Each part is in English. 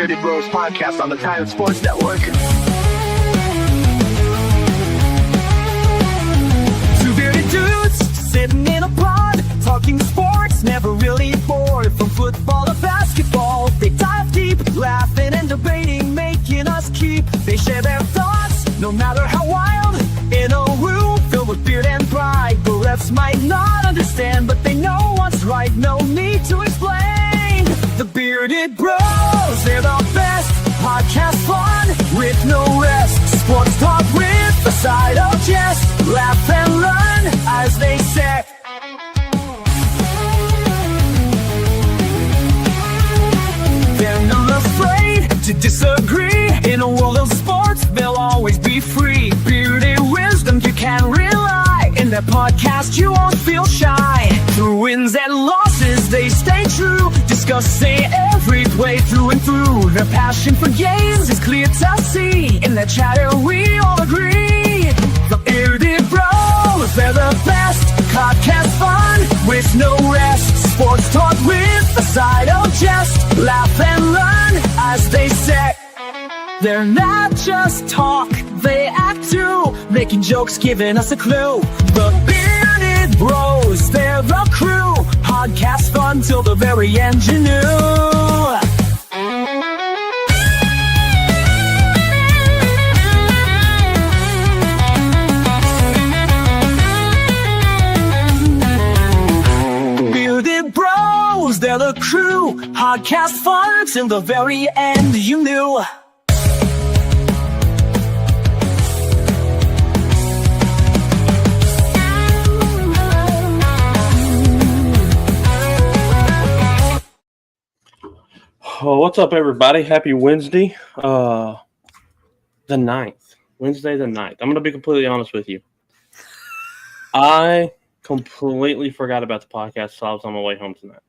Bearded Bros podcast on the Titan Sports Network. Two bearded dudes sitting in a pod, talking sports, never really bored. From football to basketball, they dive deep, laughing and debating, making us keep. They share their thoughts, no matter how wild, in a room filled with beard and pride. The refs might not understand, but they know what's right, no need to explain. The Bearded Bros, they're the best. Podcast fun with no rest. Sports talk with a side of jest. Laugh and learn as they say. They're not afraid to disagree. In a world of sports, they'll always be free. Bearded wisdom you can rely. In their podcast, you won't feel shy. Through wins and losses, they stay true. Discussing every play through and through. Their passion for games is clear to see. In their chatter, we all agree. The Bearded Bros, they're the best. Podcast fun with no rest. Sports talk with a side of jest. Laugh and learn as they say. They're not just talk, they act too. Making jokes, giving us a clue. The Bearded Bros, they're the crew. Podcast fun till the very end, you knew. Bearded Bros, they're the crew. Podcast fun till the very end, you knew. Oh, what's up, everybody? Happy Wednesday, the 9th. Wednesday the 9th. I'm going to be completely honest with you. I completely forgot about the podcast, so I was on my way home tonight.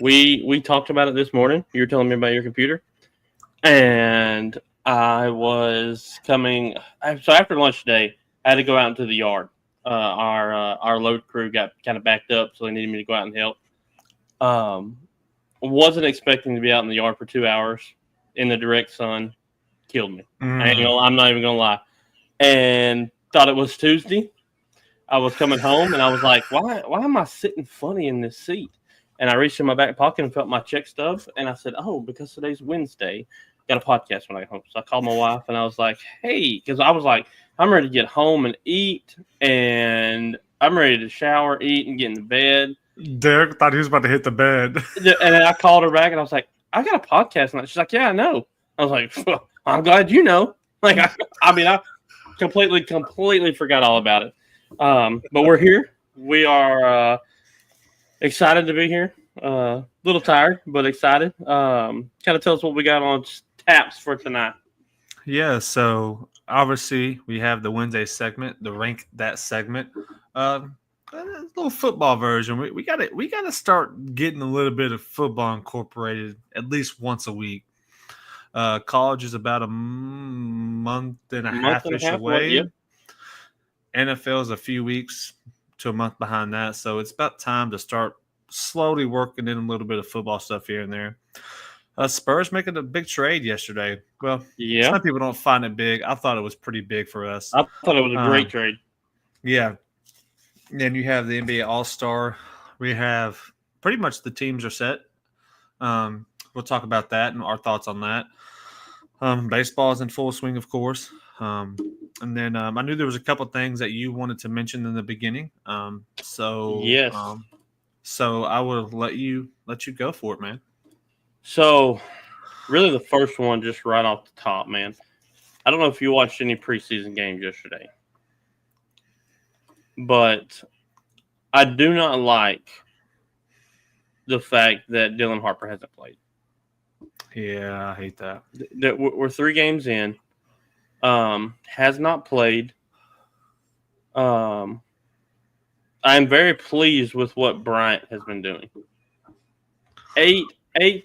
We talked about it this morning. You were telling me about your computer. And I was coming. So after lunch today, I had to go out into the yard. Our load crew got kind of backed up, so they needed me to go out and help. Wasn't expecting to be out in the yard for 2 hours in the direct sun. Killed me. I'm not even gonna lie. And thought it was Tuesday. I was coming home and I was like, why am I sitting funny in this seat? And I reached in my back pocket and felt my check stub. And I said, oh, because today's Wednesday, got a podcast when I get home. So I called my wife and I was like, hey, because I was like, I'm ready to get home and eat, and I'm ready to shower, eat, and get in the bed. Derek thought he was about to hit the bed. And then I called her back and I was like, I got a podcast now. She's like, yeah, I know. I was like, well, I'm glad you know. Like, I completely forgot all about it. But we're here. We are excited to be here. A little tired, but excited. Kind of tell us what we got on taps for tonight. Yeah, so obviously we have the Wednesday segment, the Rank That segment. A little football version. We got to start getting a little bit of football incorporated at least once a week. College is about a month and a half-ish away. Yep. NFL is a few weeks to a month behind that, so it's about time to start slowly working in a little bit of football stuff here and there. Spurs making a big trade yesterday. Well, yeah, some people don't find it big. I thought it was pretty big for us. I thought it was a great trade. Yeah. Then you have the NBA All-Star. We have pretty much the teams are set. We'll talk about that and our thoughts on that. Baseball is in full swing, of course. And then I knew there was a couple things that you wanted to mention in the beginning. Yes. So I will let you go for it, man. So, really, the first one, just right off the top, man. I don't know if you watched any preseason games yesterday, but I do not like the fact that Dylan Harper hasn't played. Yeah, I hate that. We're 3 games in. Has not played. I'm very pleased with what Bryant has been doing. 8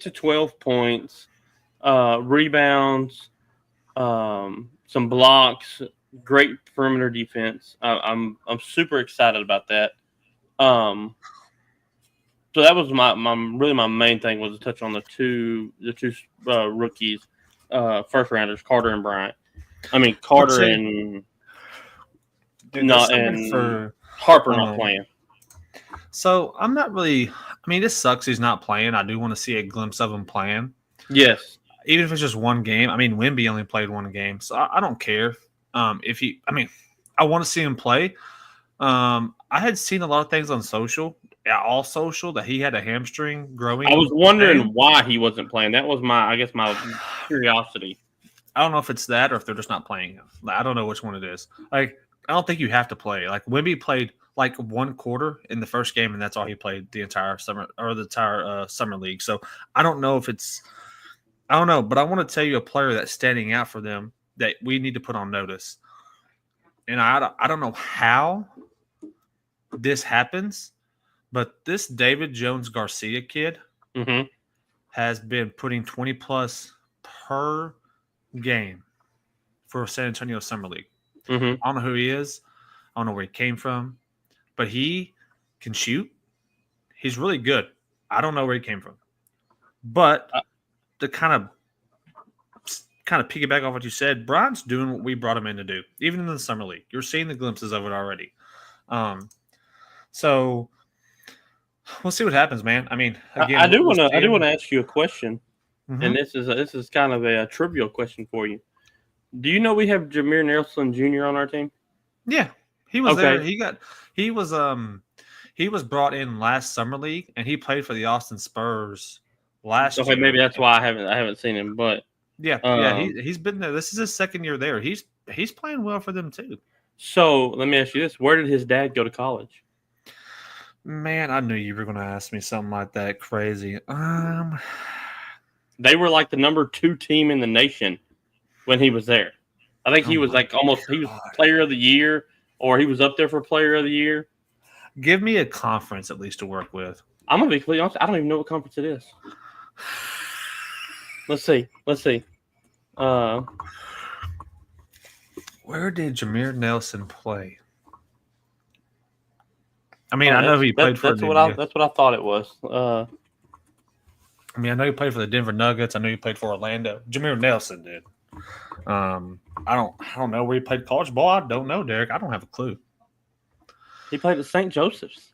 to 12 points, rebounds, some blocks, great perimeter defense. I'm super excited about that. So that was my main thing was to touch on the two rookies, first rounders, Carter and Bryant. I mean Carter and Harper not playing. So I'm not really. I mean, this sucks. He's not playing. I do want to see a glimpse of him playing. Yes, even if it's just one game. I mean, Wemby only played one game, so I don't care. If he, I mean, I want to see him play. I had seen a lot of things on social, all social, that he had a hamstring growing. I was wondering why he wasn't playing. That was my curiosity. I don't know if it's that or if they're just not playing him. I don't know which one it is. Like, I don't think you have to play. Like, Wemby played like one quarter in the first game, and that's all he played the entire summer summer league. So I don't know if it's. I don't know, but I want to tell you a player that's standing out for them that we need to put on notice. And I don't know how this happens, but this David Jones Garcia kid has been putting 20+ per game for San Antonio Summer League. I don't know who he is. I don't know where he came from, but he can shoot. He's really good. I don't know where he came from. But to kind of piggyback off what you said, Brian's doing what we brought him in to do, even in the Summer League. You're seeing the glimpses of it already. So we'll see what happens, man. I mean, again, I do want to ask you a question, and this is kind of a trivial question for you. Do you know we have Jameer Nelson Jr. on our team? Yeah, he was there. He was brought in last Summer League, and he played for the Austin Spurs last year. Maybe that's why I haven't seen him, but he's been there. This is his second year there. He's playing well for them too. So let me ask you this: where did his dad go to college? Man, I knew you were going to ask me something like that crazy. They were like the number 2 team in the nation when he was there. I think he was player of the year, or he was up there for player of the year. Give me a conference at least to work with. I'm gonna be completely honest. I don't even know what conference it is. Let's see. Where did Jameer Nelson play? I mean, I know he played for. That's what I thought it was. I mean, I know he played for the Denver Nuggets. I know he played for Orlando. Jameer Nelson did. I don't know where he played college ball. I don't know, Derek. I don't have a clue. He played at St. Joseph's.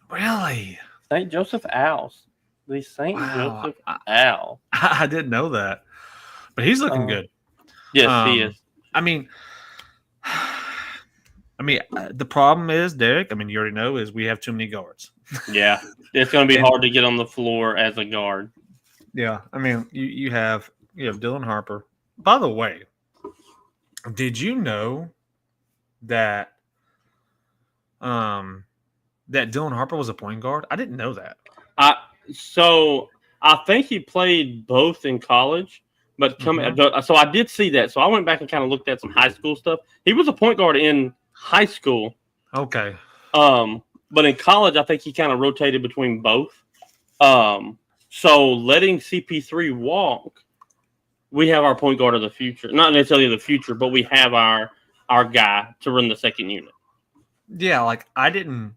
Really? St. Joseph Owls. The St. Joseph Owl. I didn't know that. But he's looking good. Yes, he is. I mean, the problem is, Derek, I mean, you already know, is we have too many guards. Yeah. It's going to be hard to get on the floor as a guard. Yeah. I mean, you have Dylan Harper. By the way, did you know that that Dylan Harper was a point guard? I didn't know that. So I think he played both in college, but so I did see that. So I went back and kind of looked at some high school stuff. He was a point guard in high school. Okay. But in college, I think he kind of rotated between both. So letting CP3 walk, we have our point guard of the future. Not necessarily the future, but we have our guy to run the second unit. Yeah, like I didn't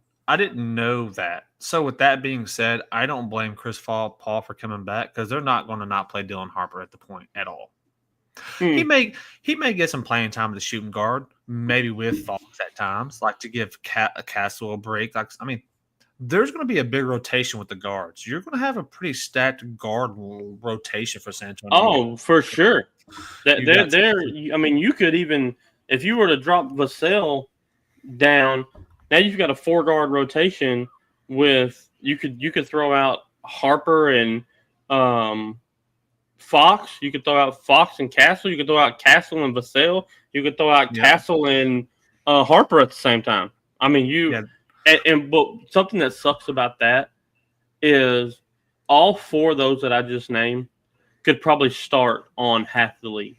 know that. So with that being said, I don't blame Chris Paul for coming back because they're not going to not play Dylan Harper at the point at all. He may get some playing time at the shooting guard, maybe with Fox at times, like to give Castle a break. Like, I mean, there's going to be a big rotation with the guards. You're going to have a pretty stacked guard rotation for San Antonio. Oh, for sure. I mean, you could even, if you were to drop Vassell down, now you've got a 4-guard rotation with you could throw out Harper and Fox. You could throw out Fox and Castle. You could throw out Castle and Vassell. You could throw out Castle and Harper at the same time. I mean, but something that sucks about that is all 4 of those that I just named could probably start on half the league.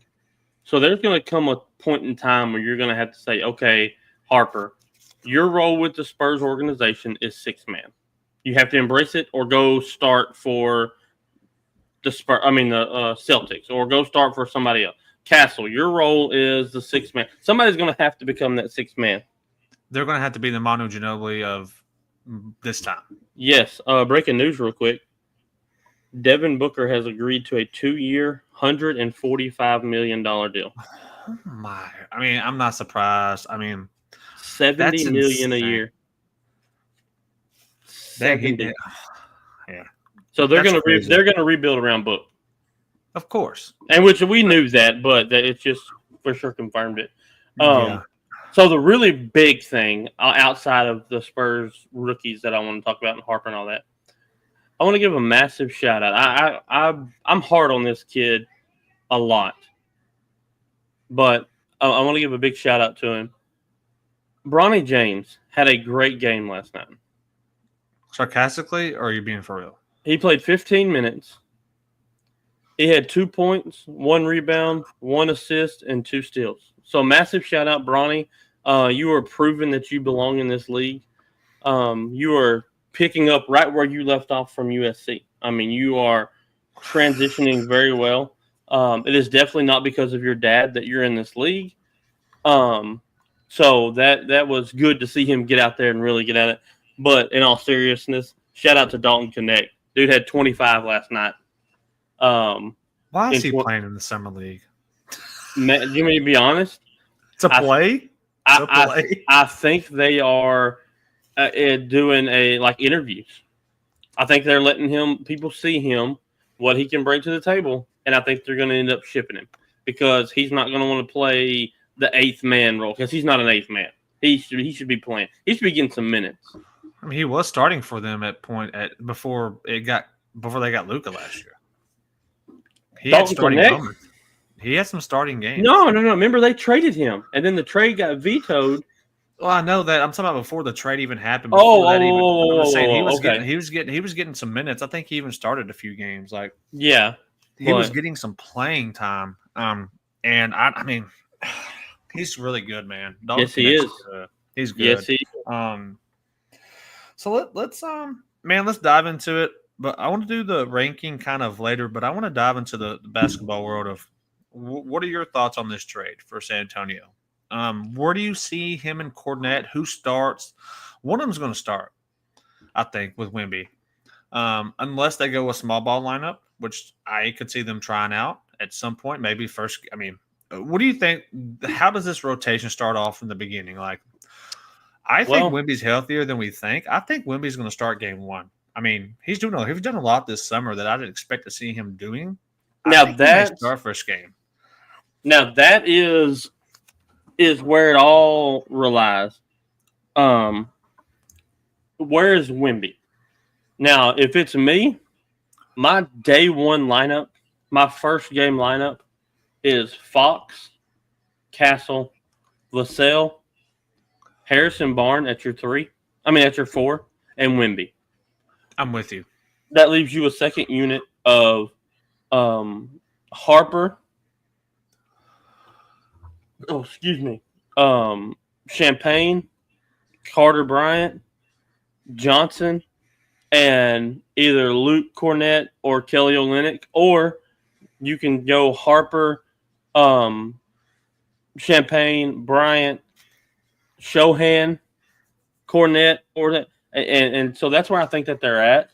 So there's going to come a point in time where you're going to have to say, okay, Harper, your role with the Spurs organization is 6-man. You have to embrace it or go start for the Celtics, or go start for somebody else. Castle, your role is the 6-man. Somebody's going to have to become that 6-man. They're going to have to be the Manu Ginobili of this time. Yes. Breaking news real quick. Devin Booker has agreed to a 2-year, $145 million deal. Oh my! I mean, I'm not surprised. I mean, $70 million a insane. year. Dang, he 70. did. Yeah, So they're That's gonna crazy. they're gonna rebuild around Book, of course. and which we knew that, but that it's just for sure confirmed it. Yeah. So the really big thing outside of the Spurs rookies that I want to talk about and Harper and all that, I want to give a massive shout out. I'm hard on this kid a lot, but I want to give a big shout out to him. Bronny James had a great game last night. Sarcastically, or are you being for real? He played 15 minutes. He had 2 points, 1 rebound, 1 assist, and 2 steals. So massive shout out, Bronny. You are proving that you belong in this league. You are picking up right where you left off from USC. I mean, you are transitioning very well. It is definitely not because of your dad that you're in this league. So that was good to see him get out there and really get at it. But in all seriousness, shout out to Dalton Connect. Dude had 25 last night. Why is in he tw- playing in the summer league? Man, you mean to be honest? To play? I think they are doing interviews. I think they're letting people see him, what he can bring to the table, and I think they're going to end up shipping him because he's not going to want to play the 8th man role because he's not an 8th man. He should be playing. He should be getting some minutes. I mean, he was starting for them before they got Luka last year. He had Dalton starting Connect? moments. He had some starting games. No. Remember they traded him, and then the trade got vetoed. Well, I know that. I'm talking about before the trade even happened. I'm saying okay. he was getting some minutes. I think he even started a few games. Like Yeah, he was getting some playing time. And I mean, he's really good, man. Dalton Yes, he Connect's is. good. He's good. yes, he. So let's dive into it. But I want to do the ranking kind of later. But I want to dive into the basketball world of what are your thoughts on this trade for San Antonio? Where do you see him and Cornette? Who starts? One of them's going to start, I think, with Wemby, unless they go a small ball lineup, which I could see them trying out at some point. Maybe first. I mean, what do you think? How does this rotation start off from the beginning? Like, I think Wemby's healthier than we think. I think Wemby's going to start game 1. I mean, he's done a lot this summer that I didn't expect to see him doing. Now that's our first game. Now that is where it all relies. Where is Wemby? Now, if it's me, my day 1 lineup, my first game lineup is Fox, Castle, Vassell, Harrison Barnes at your 3. I mean at your 4, and Wemby. I'm with you. That leaves you a second unit of Harper. Oh, excuse me. Champagne, Carter Bryant, Johnson, and either Luke Cornette or Kelly Olynyk, or you can go Harper, Champagne, Bryant, Shohan, Cornette, or that, and so that's where I think that they're at.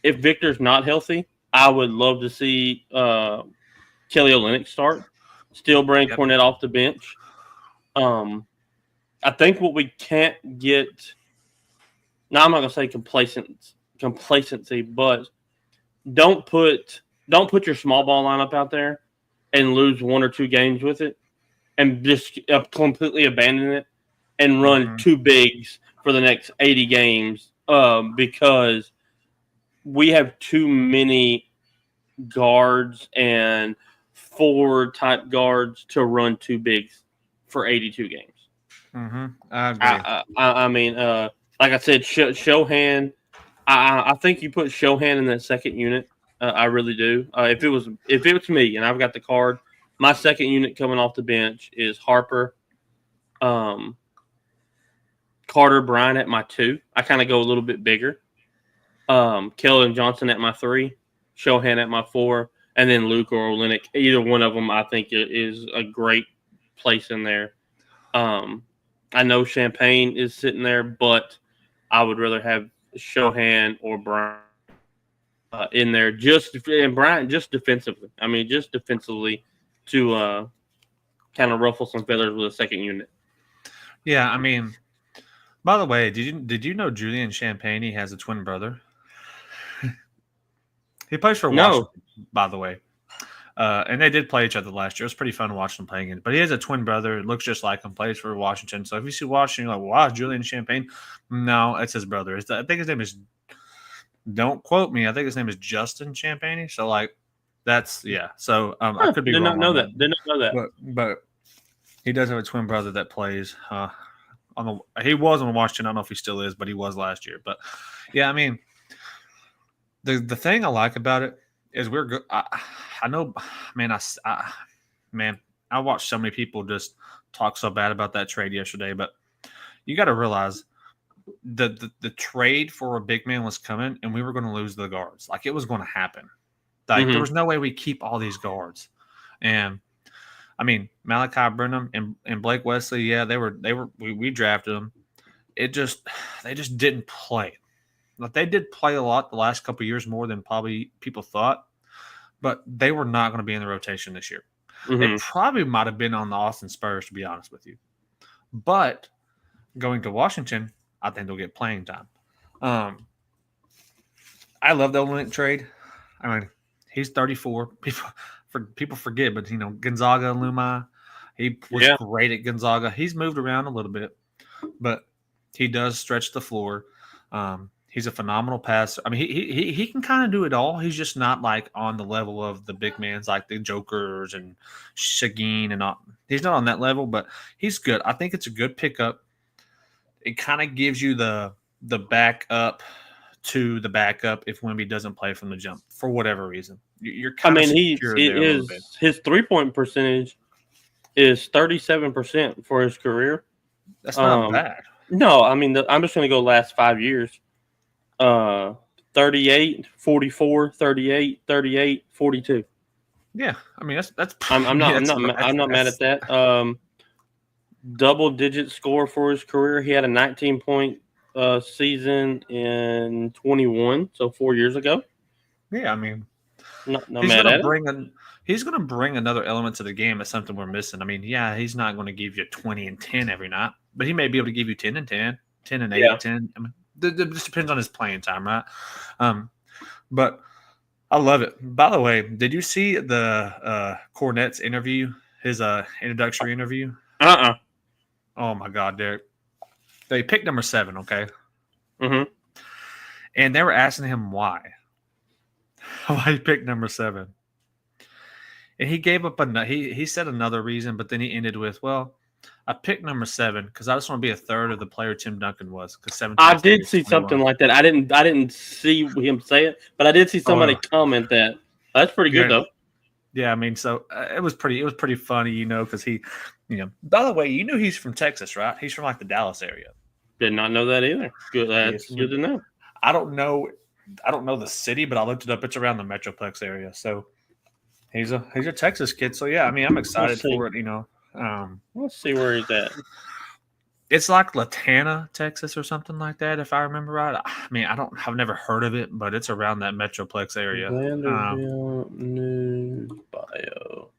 If Victor's not healthy, I would love to see Kelly Olynyk start. Still bring Cornette off the bench. I think what we can't get. Now I'm not gonna say complacency, but don't put your small ball lineup out there and lose 1 or 2 games with it, and just completely abandon it and run 2 bigs for the next 80 games because we have too many guards and 4 type guards to run 2 bigs for 82 games. Mm-hmm. I agree. I mean, like I said, Shohan. I think you put Shohan in that second unit. I really do. If it was me and I've got the card, my second unit coming off the bench is Harper, Carter Bryant at my 2. I kind of go a little bit bigger. Keldon Johnson at my 3, Shohan at my 4, and then Luke or Olynyk. Either one of them, I think, is a great place in there. I know Champagne is sitting there, but I would rather have Shohan or Bryant in there. And Bryant just defensively. I mean, just defensively to kind of ruffle some feathers with a second unit. Yeah, I mean, by the way, did you know Julian Champagny has a twin brother? He plays for Washington, by the way. And they did play each other last year. It was pretty fun watching them playing it. But he has a twin brother. It looks just like him. Plays for Washington. So if you see Washington, you're like, wow, Julian Champagne. No, it's his brother. I think his name is. Don't quote me. I think his name is Justin Champagne. So that's yeah. So I could be did wrong. Not know that. Did not know that. But he does have a twin brother that plays. He was on Washington. I don't know if he still is, but he was last year. But yeah, I mean, the thing I like about it is we're good. I know, man. I watched so many people just talk so bad about that trade yesterday, but you got to realize the trade for a big man was coming, and we were going to lose the guards. Like, it was going to happen. Like, there was no way we keep all these guards. And I mean, Malachi Brenham and Blake Wesley, yeah, we drafted them. They just didn't play. Like, they did play a lot the last couple of years, more than probably people thought, but they were not going to be in the rotation this year. It probably might have been on the Austin Spurs, to be honest with you. But going to Washington, I think they'll get playing time. I love the Olynyk trade. I mean, he's 34. People forget, but Gonzaga, Luma, he was great at Gonzaga. He's moved around a little bit, but he does stretch the floor. He's a phenomenal passer. I mean, he can kind of do it all. He's just not like on the level of the big mans like the Jokers and Shagin and all. He's not on that level, but he's good. I think it's a good pickup. It kind of gives you the backup to the backup if Wemby doesn't play from the jump for whatever reason. You're kind of secure there a little bit. His 3-point percentage is 37% for his career. That's not bad. No, I mean, I'm just going to go last 5 years. 38, 44, 38, 38, 42. Yeah, I mean that's. I'm not mad at that. Double-digit score for his career. He had a 19-point season in 21, so 4 years ago. Yeah, I mean, not mad at it. He's going to bring another element to the game. That's something we're missing. I mean, yeah, he's not going to give you 20 and 10 every night, but he may be able to give you 10 and 10, 10 and 8, 10. I mean, it just depends on his playing time, right? But I love it. By the way, did you see the Cornette's interview, his introductory interview? Oh, my God, Derek. They picked number 7, okay? Mm-hmm. And they were asking him why he picked number 7. And he gave up he said another reason, but then he ended with, well, I picked number 7 because I just want to be a third of the player Tim Duncan was. Because I did see something like that. I didn't see him say it, but I did see somebody comment that. That's pretty good though. Yeah, I mean, so it was pretty funny, because he, By the way, you knew he's from Texas, right? He's from like the Dallas area. Did not know that either. Good, that's good to know. I don't know the city, but I looked it up. It's around the Metroplex area, so he's a Texas kid. So yeah, I mean, I'm excited for it. Let's see where he's at. It's like Latana, Texas, or something like that, if I remember right. I mean, I've never heard of it, but it's around that Metroplex area. Vanderbilt news bio.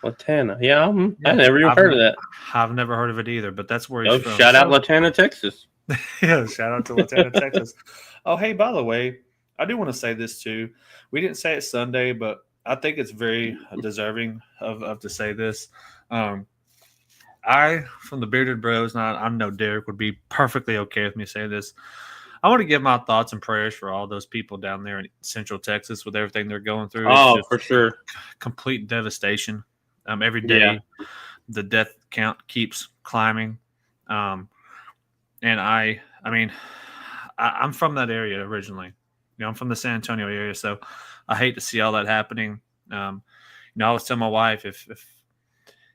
Latana, yeah, I never even heard of that. I've never heard of it either, but that's where he's from. Shout out Latana, Texas. Yeah, shout out to Latana, Texas. Oh, hey, by the way, I do want to say this too. We didn't say it Sunday, but I think it's very deserving of to say this. From the Bearded Bros, and I know Derek would be perfectly okay with me saying this. I want to give my thoughts and prayers for all those people down there in Central Texas with everything they're going through. Oh, for sure. Complete devastation. Every day, the death count keeps climbing. And I'm from that area originally. I'm from the San Antonio area, so I hate to see all that happening. I was telling my wife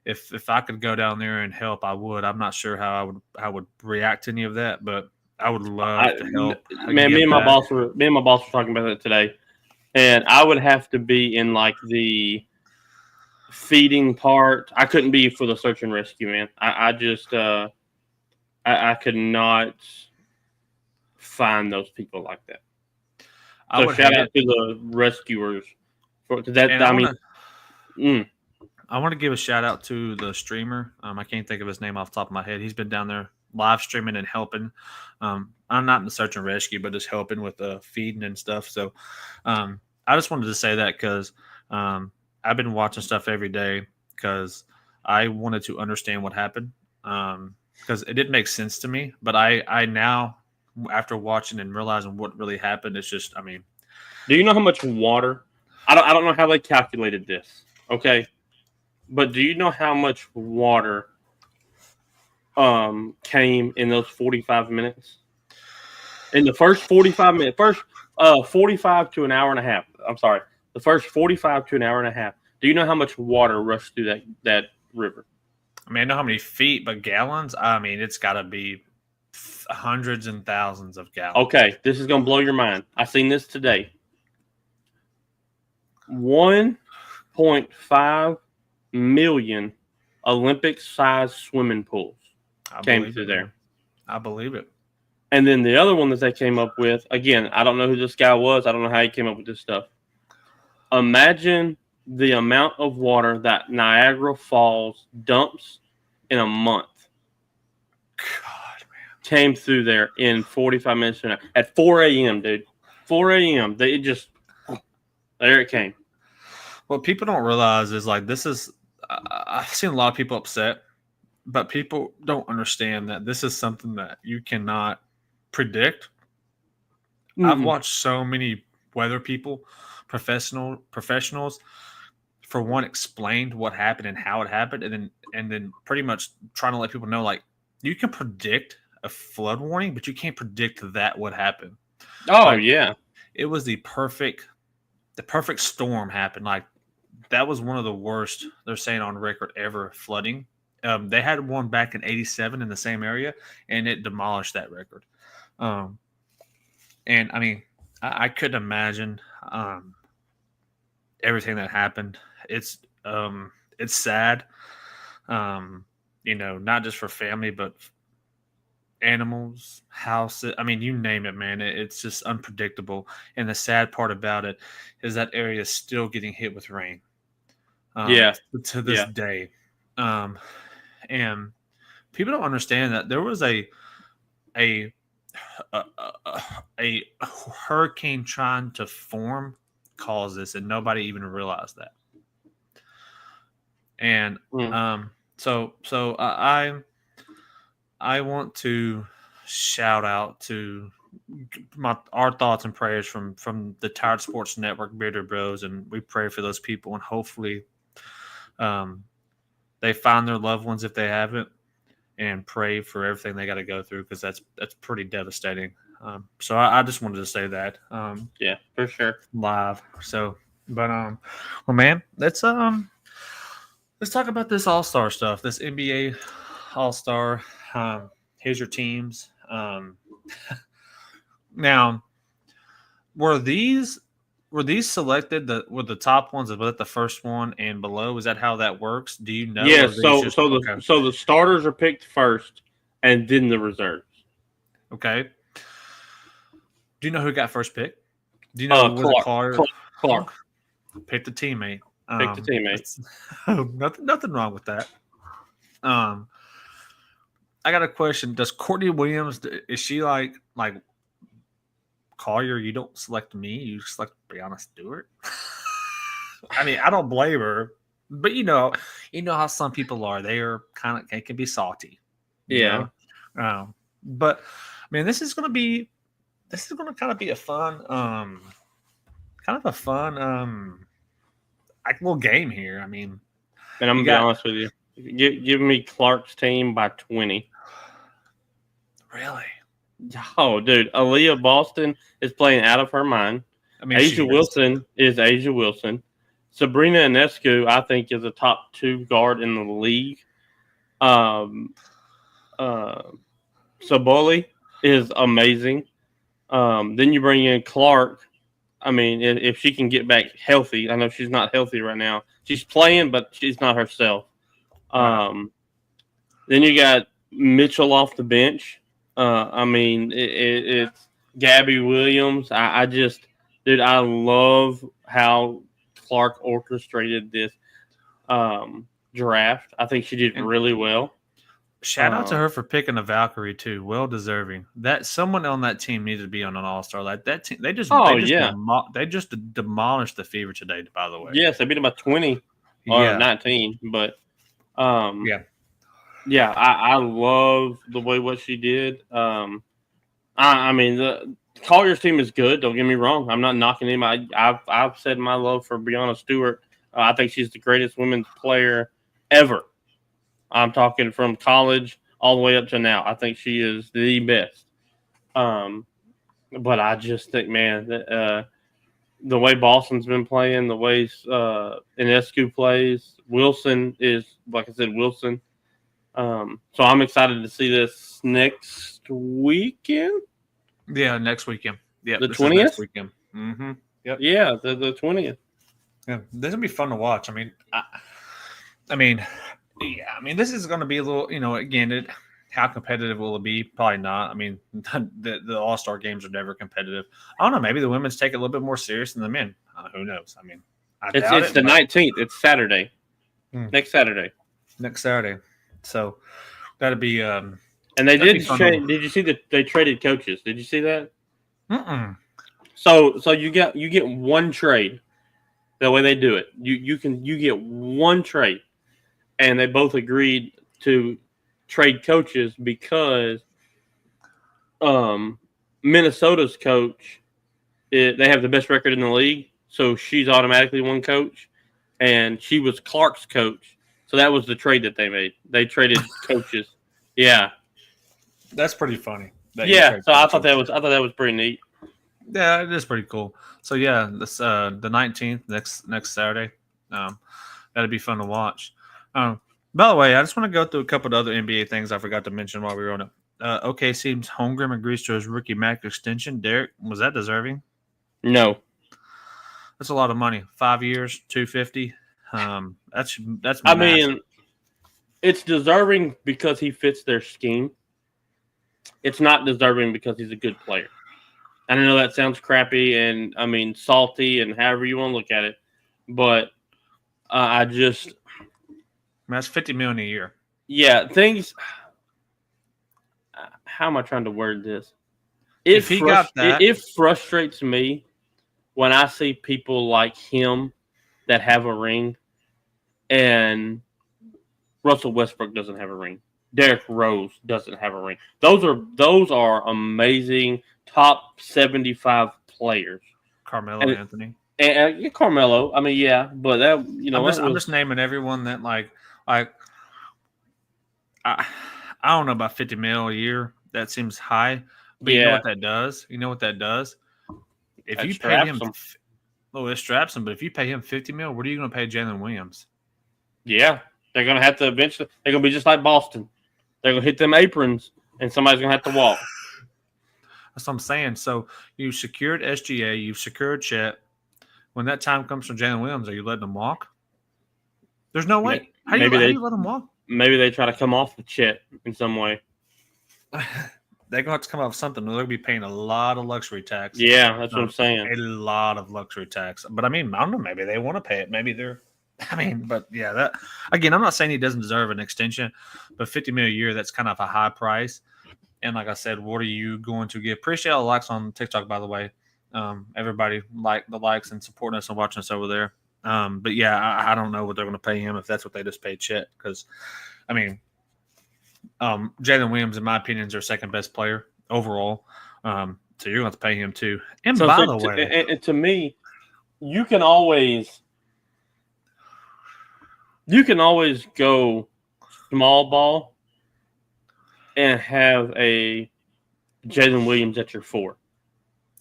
if I could go down there and help, I would. I'm not sure how I would react to any of that, but I would love to help. Man, me and my boss were talking about that today, and I would have to be in like the feeding part. I couldn't be for the search and rescue, man. I just I could not find those people like that. I So would shout hate out it. to the rescuers for that. And I mean, I want to give a shout out to the streamer. I can't think of his name off the top of my head. He's been down there live streaming and helping. I'm not in the search and rescue, but just helping with feeding and stuff. So I just wanted to say that because I've been watching stuff every day because I wanted to understand what happened because it didn't make sense to me. But I now, after watching and realizing what really happened, it's just, I mean, do you know how much water? I don't know how they calculated this. Okay. But do you know how much water came in those 45 minutes? In the first 45 minutes, 45 to an hour and a half. I'm sorry. The first 45 to an hour and a half. Do you know how much water rushed through that river? I mean, I know how many feet, but gallons, I mean, it's got to be hundreds and thousands of gallons. Okay, this is going to blow your mind. I seen this today. 1.5 million Olympic-sized swimming pools came through there. I believe it. And then the other one that they came up with, again, I don't know who this guy was. I don't know how he came up with this stuff. Imagine the amount of water that Niagara Falls dumps in a month. God, man. Came through there in 45 minutes at 4 a.m., dude. 4 a.m. There it came. What people don't realize is like this is. I've seen a lot of people upset, but people don't understand that this is something that you cannot predict. I've watched so many weather people, professionals, for one, explained what happened and how it happened, and then pretty much trying to let people know like you can predict a flood warning, but you can't predict that would happen. Oh, like, yeah. It was the perfect storm happened. Like that was one of the worst they're saying on record ever flooding. They had one back in '87 in the same area, and it demolished that record. And I mean, I couldn't imagine everything that happened. It's sad, not just for family, but animals, houses. I mean, you name it, man. It's just unpredictable. And the sad part about it is that area is still getting hit with rain. To this day. And people don't understand that there was a hurricane trying to form cause this, and nobody even realized that. And so I want to shout out to our thoughts and prayers from the Tired Sports Network, Bearded Bros, and we pray for those people, and hopefully they find their loved ones if they haven't, and pray for everything they got to go through because that's pretty devastating. So I just wanted to say that. Yeah, for sure. Live. So, but well, man, let's talk about this All-Star stuff. This NBA All-Star. Here's your teams. Now, were these selected? Were the top ones? Was that the first one and below? Is that how that works? Do you know? Yeah. So the starters are picked first, and then the reserves. Okay. Do you know who got first pick? Do you know Clark? Pick the teammate. Pick the teammate. Nothing wrong with that. I got a question. Does Courtney Williams, is she like Collier, you don't select me, you select Breanna Stewart? I mean, I don't blame her, but you know how some people are. They are they can be salty. Yeah. But I mean, this is going to kind of be a fun, little game here. I mean, and I'm gonna be honest with you. Give me Clark's team by 20. Really? Oh, dude. Aaliyah Boston is playing out of her mind. I mean, Asia Wilson is Asia Wilson. Sabrina Ionescu, I think, is a top 2 guard in the league. Saboli is amazing. Then you bring in Clark. I mean, if she can get back healthy, I know she's not healthy right now. She's playing, but she's not herself. Then you got Mitchell off the bench. I mean, it's Gabby Williams. I just, dude, I love how Clark orchestrated this draft. I think she did really well. Shout out to her for picking a Valkyrie too. Well deserving. That someone on that team needed to be on an All-Star. Like that team, they just demolished the Fever today. By the way, Yes, they beat them by 20 or 19, but I love the way what she did. I mean, the Collier's team is good. Don't get me wrong. I'm not knocking him. I've said my love for Breanna Stewart. I think she's the greatest women's player ever. I'm talking from college all the way up to now. I think she is the best. But I just think, man, the way Boston's been playing, the way Enescu plays, Wilson is, like I said, Wilson. So I'm excited to see this next weekend. Yeah, next weekend. Yeah, the 20th. Next weekend. Mm-hmm. Yep. Yeah, the 20th. Yeah, this is gonna be fun to watch. I mean, this is gonna be a little. Again, how competitive will it be? Probably not. I mean, the All-Star games are never competitive. I don't know. Maybe the women's take it a little bit more serious than the men. Who knows? I mean, it's the 19th. It's Saturday. Next Saturday. Next Saturday. So that'd be. And they did. Did you see that they traded coaches? Did you see that? Mm-mm. So you get one trade. The way they do it, you get one trade, and they both agreed to trade coaches because Minnesota's coach, they have the best record in the league, so she's automatically one coach, and she was Clark's coach. So that was the trade that they made. They traded coaches. Yeah, that's pretty funny. So I thought that was pretty neat. Yeah, it is pretty cool. So yeah, this the 19th next Saturday. That'd be fun to watch. By the way, I just want to go through a couple of other NBA things I forgot to mention while we were on it. OKC's Holmgren agrees to his rookie max extension. Derek, was that deserving? No. That's a lot of money. 5 years, $250. That's. I mean, it's deserving because he fits their scheme. It's not deserving because he's a good player. And I know that sounds crappy and, I mean, salty and however you want to look at it. But that's $50 million a year. Yeah, how am I trying to word this? It frustrates me when I see people like him that have a ring and Russell Westbrook doesn't have a ring. Derrick Rose doesn't have a ring. Those are amazing top 75 players. Carmelo Anthony. And Carmelo. I mean, yeah, but that I'm just naming everyone that like I don't know about $50 million a year. That seems high. But you know what that does? If you pay him, it straps him. But if you pay him $50 million, what are you going to pay Jalen Williams? Yeah, they're going to have to eventually. They're going to be just like Boston. They're going to hit them aprons, and somebody's going to have to walk. That's what I'm saying. So you secured SGA, you've secured Chet. When that time comes for Jalen Williams, are you letting him walk? There's no way. How do you let him walk? Maybe they try to come off with Chet in some way. They're going to have to come up with something. They're going to be paying a lot of luxury tax. Yeah, that's what I'm saying. A lot of luxury tax. But, I mean, I don't know. Maybe they want to pay it. Maybe they're – but, yeah. That again, I'm not saying he doesn't deserve an extension, but $50 million a year, that's kind of a high price. And like I said, what are you going to give? Appreciate all the likes on TikTok, by the way. Everybody like the likes and supporting us and watching us over there. But, yeah, I don't know what they're going to pay him if that's what they just paid Chet. Because, I mean – Jalen Williams, in my opinion, is their second best player overall. So you're going to have to pay him too. And by the way, to me, you can always go small ball and have a Jalen Williams at your 4,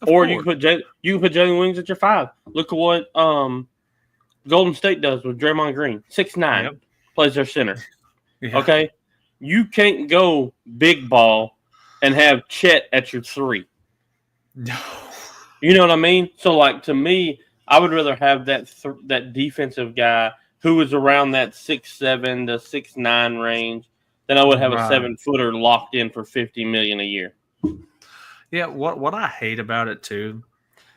or you can put Jalen Williams at your 5. Look at what Golden State does with Draymond Green, 6'9", plays their center. Yeah. Okay. You can't go big ball and have Chet at your 3. No. You know what I mean? So, like, to me, I would rather have that defensive guy who is around that 6'7" to 6'9" range than I would have a Right. 7-footer locked in for $50 million a year. Yeah, what I hate about it too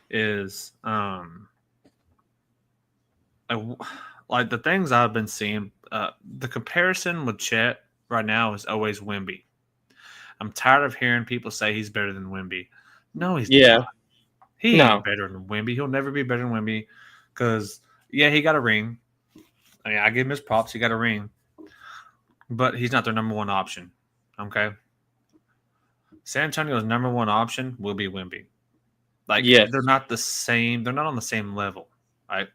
is like the things I've been seeing. The comparison with Chet right now is always Wemby. I'm tired of hearing people say he's better than Wemby. No, he's Yeah. not. He No. ain't better than Wemby. He'll never be better than Wemby because yeah, he got a ring. I mean, I give him his props. He got a ring, but he's not their number one option. Okay. San Antonio's number one option will be Wemby. Like, Yes. they're not the same. They're not on the same level. Right?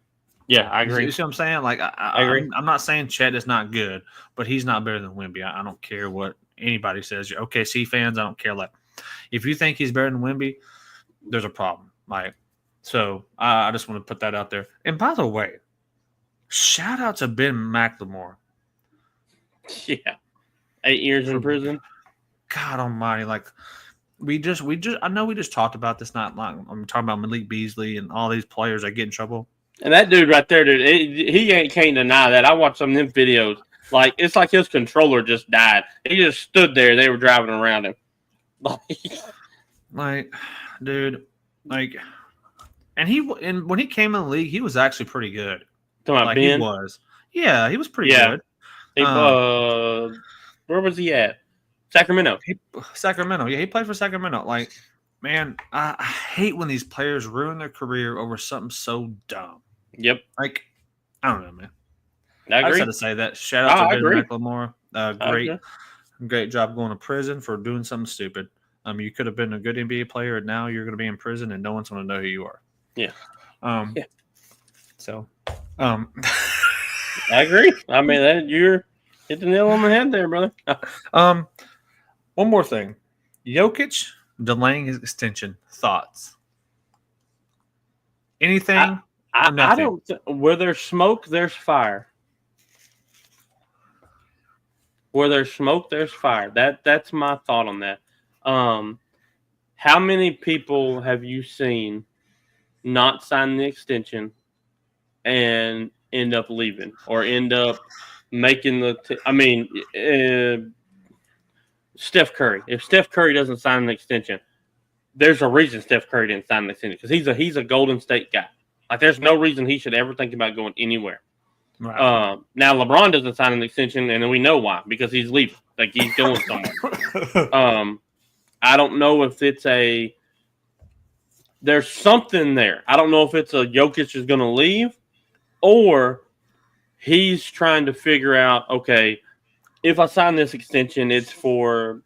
Yeah, I You agree. see what I'm saying? Like, I agree. I'm not saying Chet is not good, but he's not better than Wemby. I don't care what anybody says. You're OKC fans, I don't care. Like, if you think he's better than Wemby, there's a problem. Like, so I just want to put that out there. And by the way, shout out to Ben McLemore. Yeah. 8 years in prison. God Almighty, like we just I know we just talked about this not long. I'm talking about Malik Beasley and all these players that get in trouble. And that dude right there, dude, can't deny that. I watched some of them videos. Like, it's like his controller just died. He just stood there. They were driving around him. Like, dude, like, and when he came in the league, he was actually pretty good. Talking about Like Ben. he was, yeah, he was pretty Yeah. good. He, where was he at? Sacramento. Sacramento, yeah, he played for Sacramento. Like, man, I hate when these players ruin their career over something so dumb. Yep. Like, I don't know, man. I I just agree. had to say that. Shout out I to Ben agree. McLemore. I Great, agree. great job going to prison for doing something stupid. You could have been a good NBA player, and now you're going to be in prison, and no one's going to know who you are. Yeah. Yeah. So, I agree. I mean, you're hit the nail on the head there, brother. one more thing. Jokic delaying his extension. Thoughts? Anything? I Nothing. don't. Where there's smoke, there's fire. Where there's smoke, there's fire. That's my thought on that. How many people have you seen not sign the extension and end up leaving or end up making Steph Curry. If Steph Curry doesn't sign an extension, there's a reason Steph Curry didn't sign an extension because he's a Golden State guy. Like, there's no reason he should ever think about going anywhere. Right. Now LeBron doesn't sign an extension, and we know why, because he's leaving. Like, he's going somewhere. I don't know if there's something there. I don't know if it's a Jokic is going to leave, or he's trying to figure out, okay, if I sign this extension, it's for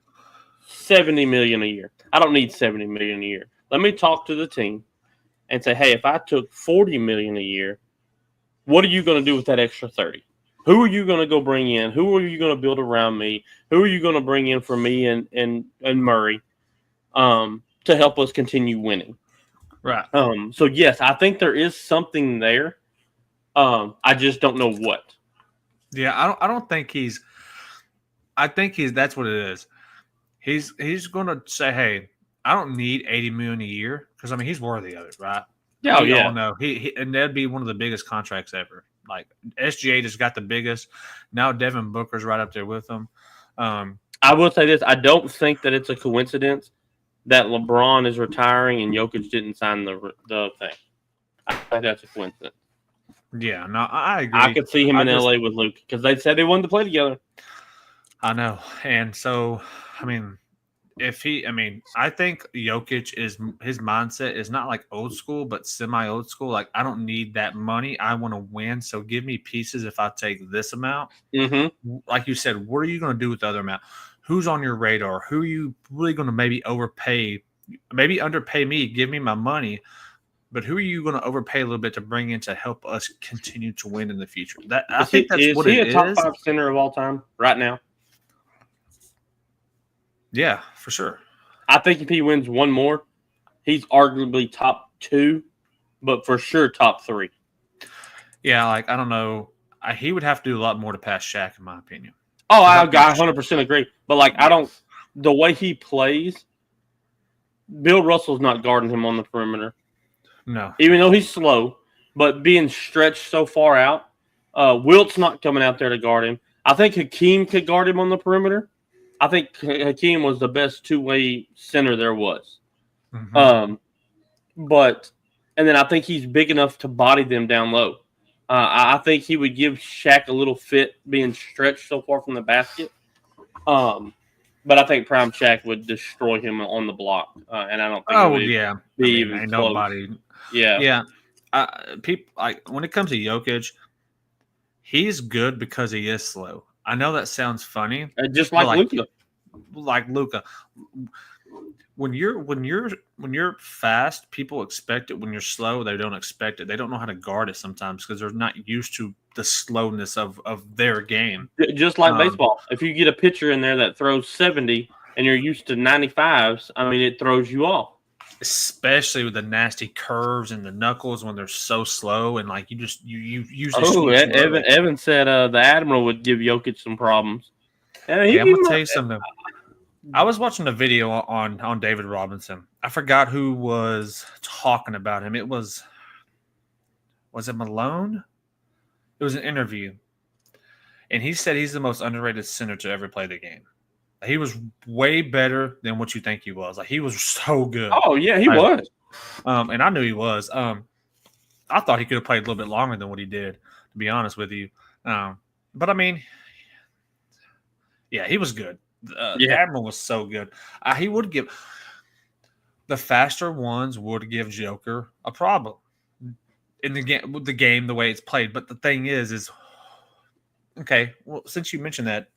$70 million a year. I don't need $70 million a year. Let me talk to the team and say, hey, if I took $40 million a year, what are you going to do with that extra 30? Who are you going to go bring in? Who are you going to build around me? Who are you going to bring in for me and Murray to help us continue winning? Right. So yes, I think there is something there. I just don't know what. Yeah, I don't think he's. I think that's what it is. He's going to say, hey, I don't need $80 million a year because I mean he's worthy of it, right? Yeah, we yeah. all know he and that'd be one of the biggest contracts ever. Like SGA just got the biggest. Now Devin Booker's right up there with him. I will say this: I don't think that it's a coincidence that LeBron is retiring and Jokic didn't sign the thing. I think that's a coincidence. Yeah, no, I agree. I could see him in just- LA with Luke because they said they wanted to play together. I know, and so I mean, I think Jokic his mindset is not like old school, but semi old school. Like I don't need that money. I want to win. So give me pieces if I take this amount. Mm-hmm. Like you said, what are you going to do with the other amount? Who's on your radar? Who are you really going to maybe overpay? Maybe underpay me, give me my money, but who are you going to overpay a little bit to bring in to help us continue to win in the future? I think that's what it is. Is he a top 5 center of all time right now? Yeah, for sure. I think if he wins one more, he's arguably top 2, but for sure top 3. Yeah, like I don't know. He would have to do a lot more to pass Shaq, in my opinion. Oh, I 100% agree. But like, the way he plays, Bill Russell's not guarding him on the perimeter, No. even though he's slow. But being stretched so far out, Wilt's not coming out there to guard him. I think Hakeem could guard him on the perimeter. I think Hakeem was the best two-way center there was. Mhm. And then I think he's big enough to body them down low. I think he would give Shaq a little fit being stretched so far from the basket. But I think Prime Shaq would destroy him on the block, and I don't think it Oh would yeah, be I mean, even ain't close. nobody. Yeah. Yeah, people like when it comes to Jokic, he's good because he is slow. I know that sounds funny, Just but like Luka. like Luca. When you're fast, people expect it. When you're slow, they don't expect it. They don't know how to guard it sometimes because they're not used to the slowness of their game. Just like Um, baseball. If you get a pitcher in there that throws 70 and you're used to 95s, I mean, it throws you off. Especially with the nasty curves and the knuckles when they're so slow and like you usually Oh, swing too early. Evan said the Admiral would give Jokic some problems. And he Yeah, I'm gave gonna him tell you something. I was watching a video on David Robinson. I forgot who was talking about him. Was it Malone? It was an interview, and he said he's the most underrated center to ever play the game. He was way better than what you think he was. Like he was so good. Oh, yeah, he Like, was. and I knew he was. I thought he could have played a little bit longer than what he did, to be honest with you. But I mean, yeah, he was good. The Admiral was so good. He would give the faster ones would give Joker a problem in the game with the game the way it's played. But the thing is okay. Well, since you mentioned that,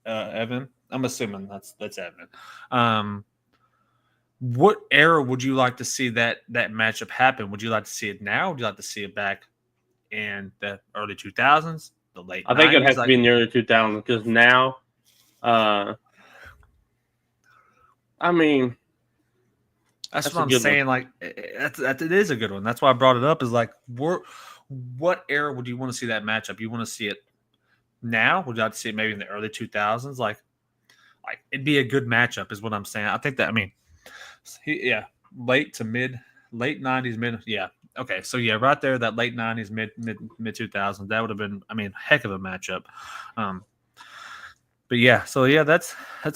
Evan, I'm assuming that's Evan. What era would you like to see that matchup happen? Would you like to see it now? Would you like to see it back in the early 2000s, the late? I think 90s? it'd have to be in the early 2000s because now, I mean, that's a what I'm good saying. Like, it is a good one. That's why I brought it up. Is like, what era would you want to see that matchup? You want to see it now? Would you like to see it maybe in the early 2000s? Like it'd be a good matchup, is what I'm saying. I think that. I mean, late 90s, mid. Yeah. Okay. So yeah, right there, that late 90s, mid 2000s. That would have been, I mean, heck of a matchup. But yeah, so yeah, that's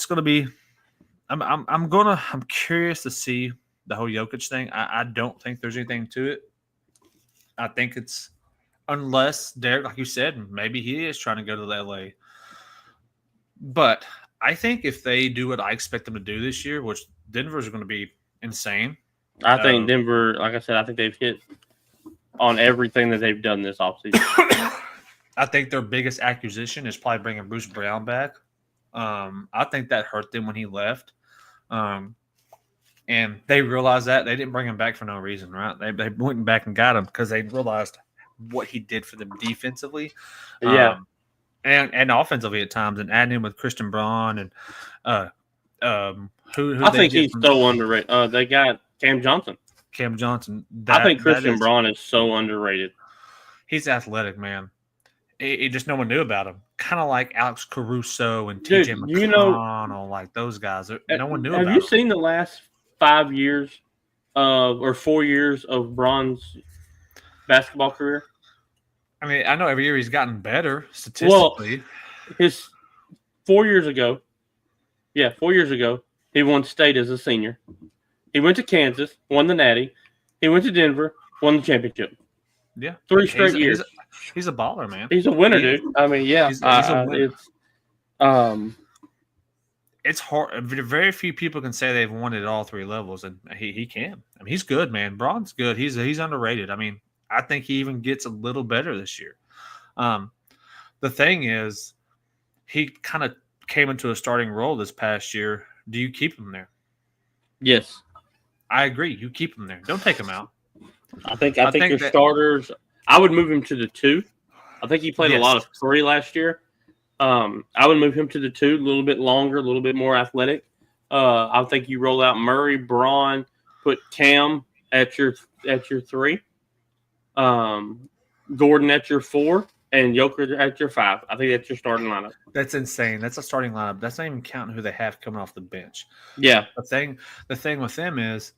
gonna be. I'm curious to see the whole Jokic thing. I don't think there's anything to it. I think it's unless Derek, like you said, maybe he is trying to go to LA. But I think if they do what I expect them to do this year, which Denver's going to be insane. I think Denver, like I said, I think they've hit on everything that they've done this offseason. I think their biggest acquisition is probably bringing Bruce Brown back. I think that hurt them when he left. And they realized that they didn't bring him back for no reason, right? They went back and got him because they realized what he did for them defensively, and offensively at times, and adding him with Christian Braun and who I think he's so underrated. They got Cam Johnson. Cam Johnson. I think Christian Braun is so underrated. He's athletic, man. It just no one knew about him. Kind of like Alex Caruso and TJ McConnell, like those guys. No one knew about him. Have you seen the last 5 years or 4 years of Braun's basketball career? I mean, I know every year he's gotten better statistically. Well, his 4 years ago, 4 years ago, he won state as a senior. He went to Kansas, won the Natty. He went to Denver, won the championship. Yeah. 3 straight years. He's a baller, man. He's a winner, dude. I mean, yeah. He's a winner. It's hard. Very few people can say they've won it at all 3 levels, and he can. I mean, he's good, man. Braun's good. He's underrated. I mean, I think he even gets a little better this year. The thing is, he kind of came into a starting role this past year. Do you keep him there? Yes. I agree. You keep him there. Don't take him out. I think your starters. I would move him to the 2. I think he played a lot of 3 last year. I would move him to the 2, a little bit longer, a little bit more athletic. I think you roll out Murray, Braun, put Cam at your 3, Gordon at your 4, and Joker at your 5. I think that's your starting lineup. That's insane. That's a starting lineup. That's not even counting who they have coming off the bench. Yeah. The thing with them is,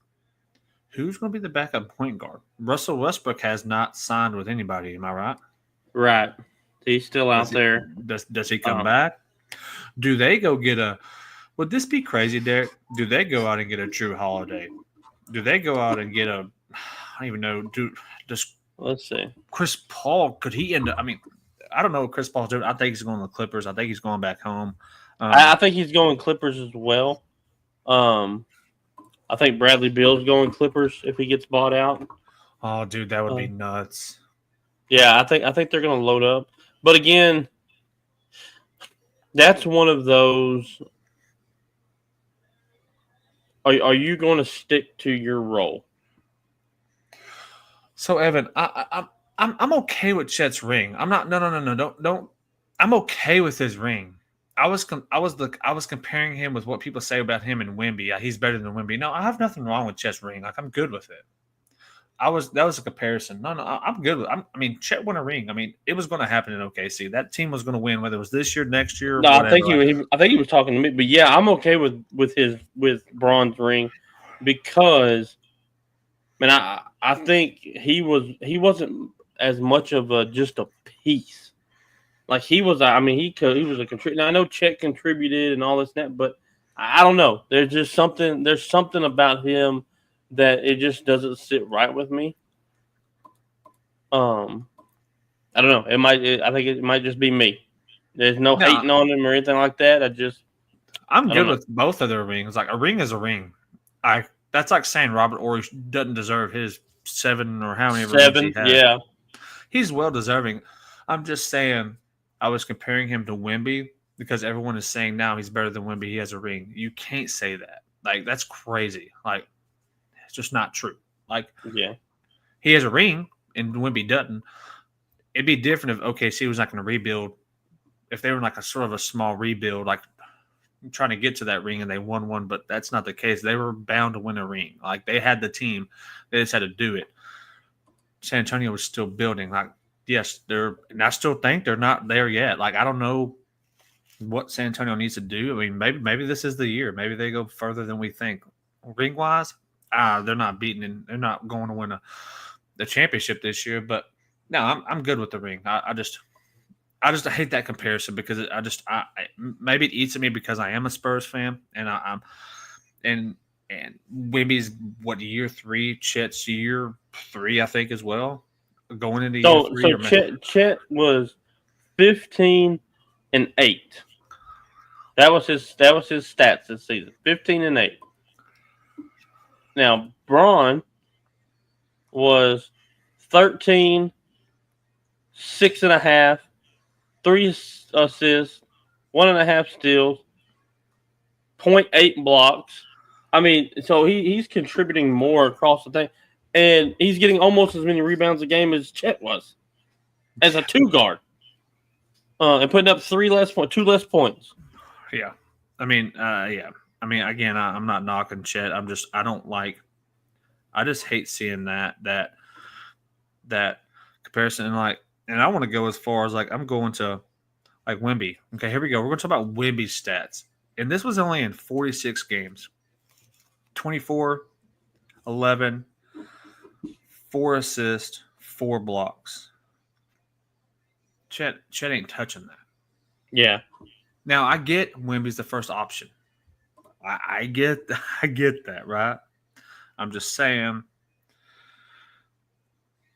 who's going to be the backup point guard? Russell Westbrook has not signed with anybody. Am I right? Right. He's still out there. Does he come back? Do they go get a? Would this be crazy, Derek? Do they go out and get a Drew Holiday? Do they go out and get a? I don't even know. Let's see. Chris Paul, could he end up? I mean, I don't know what Chris Paul's doing. I think he's going to the Clippers. I think he's going back home. I think he's going Clippers as well. I think Bradley Beal's going Clippers if he gets bought out. Oh, dude, that would be nuts. Yeah, I think they're going to load up. But again, that's one of those. Are you going to stick to your role? So Evan, I'm okay with Chet's ring. I'm not. No. Don't. I'm okay with his ring. I was comparing him with what people say about him and Wemby. Yeah, he's better than Wemby. No, I have nothing wrong with Chet's ring. Like, I'm good with it. That was a comparison. No, I'm good with it. I mean, Chet won a ring. I mean, it was going to happen in OKC. That team was going to win, whether it was this year, next year. No, whatever. I think he was talking to me. But yeah, I'm okay with Bron's ring because, man, I think he wasn't as much of just a piece. Like he was. I mean, he was a contributor. I know Chet contributed and all this and that, but I don't know. There's something about him that it just doesn't sit right with me. I don't know. I think it might just be me. There's no hating on him or anything like that. I'm good with both of their rings. Like, a ring is a ring. That's like saying Robert Horry doesn't deserve his 7 or how many rings he has. Yeah, he's well deserving. I'm just saying, I was comparing him to Wemby because everyone is saying now he's better than Wemby. He has a ring. You can't say that. Like, that's crazy. Like, it's just not true. Like, yeah, he has a ring and Wemby doesn't. It'd be different if OKC was not going to rebuild. If they were like a sort of a small rebuild, like trying to get to that ring and they won one, but that's not the case. They were bound to win a ring. Like, they had the team. They just had to do it. San Antonio was still building. Like, yes, and I still think they're not there yet. Like, I don't know what San Antonio needs to do. I mean, maybe this is the year. Maybe they go further than we think. Ring wise, they're not beating and they're not going to win the championship this year. But no, I'm good with the ring. I just hate that comparison because maybe it eats at me because I am a Spurs fan and Wemby's year 3, Chet's year 3, I think, as well. Going into year 3. So Chet was 15-8. That was his stats this season. 15-8. Now Bron was 13, 6.5, 3 assists, 1.5 steals, 0.8 blocks. I mean, so he's contributing more across the thing. And he's getting almost as many rebounds a game as Chet was as a 2 guard. And putting up 2 less points. Yeah. I mean, yeah. I mean, again, I'm not knocking Chet. I just hate seeing that comparison. And I want to go as far as I'm going to Wemby. Okay, here we go. We're going to talk about Wemby's stats. And this was only in 46 games. 24, 11, 4 assists, 4 blocks. Chet ain't touching that. Yeah. Now, I get Wemby's the first option. I get that, right? I'm just saying,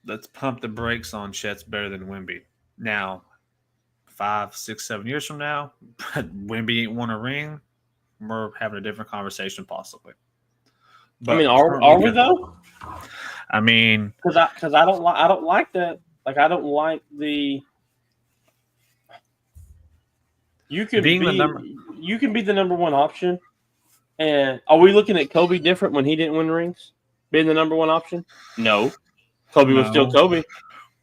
let's pump the brakes on Chet's better than Wemby. Now, 5, 6, 7 years from now, Wemby ain't won a ring, we're having a different conversation possibly. But I mean, are we though? I mean, because I don't like that. Like, I don't like the. You can be the number one option. And are we looking at Kobe different when he didn't win rings, being the number one option? No, Kobe was still Kobe.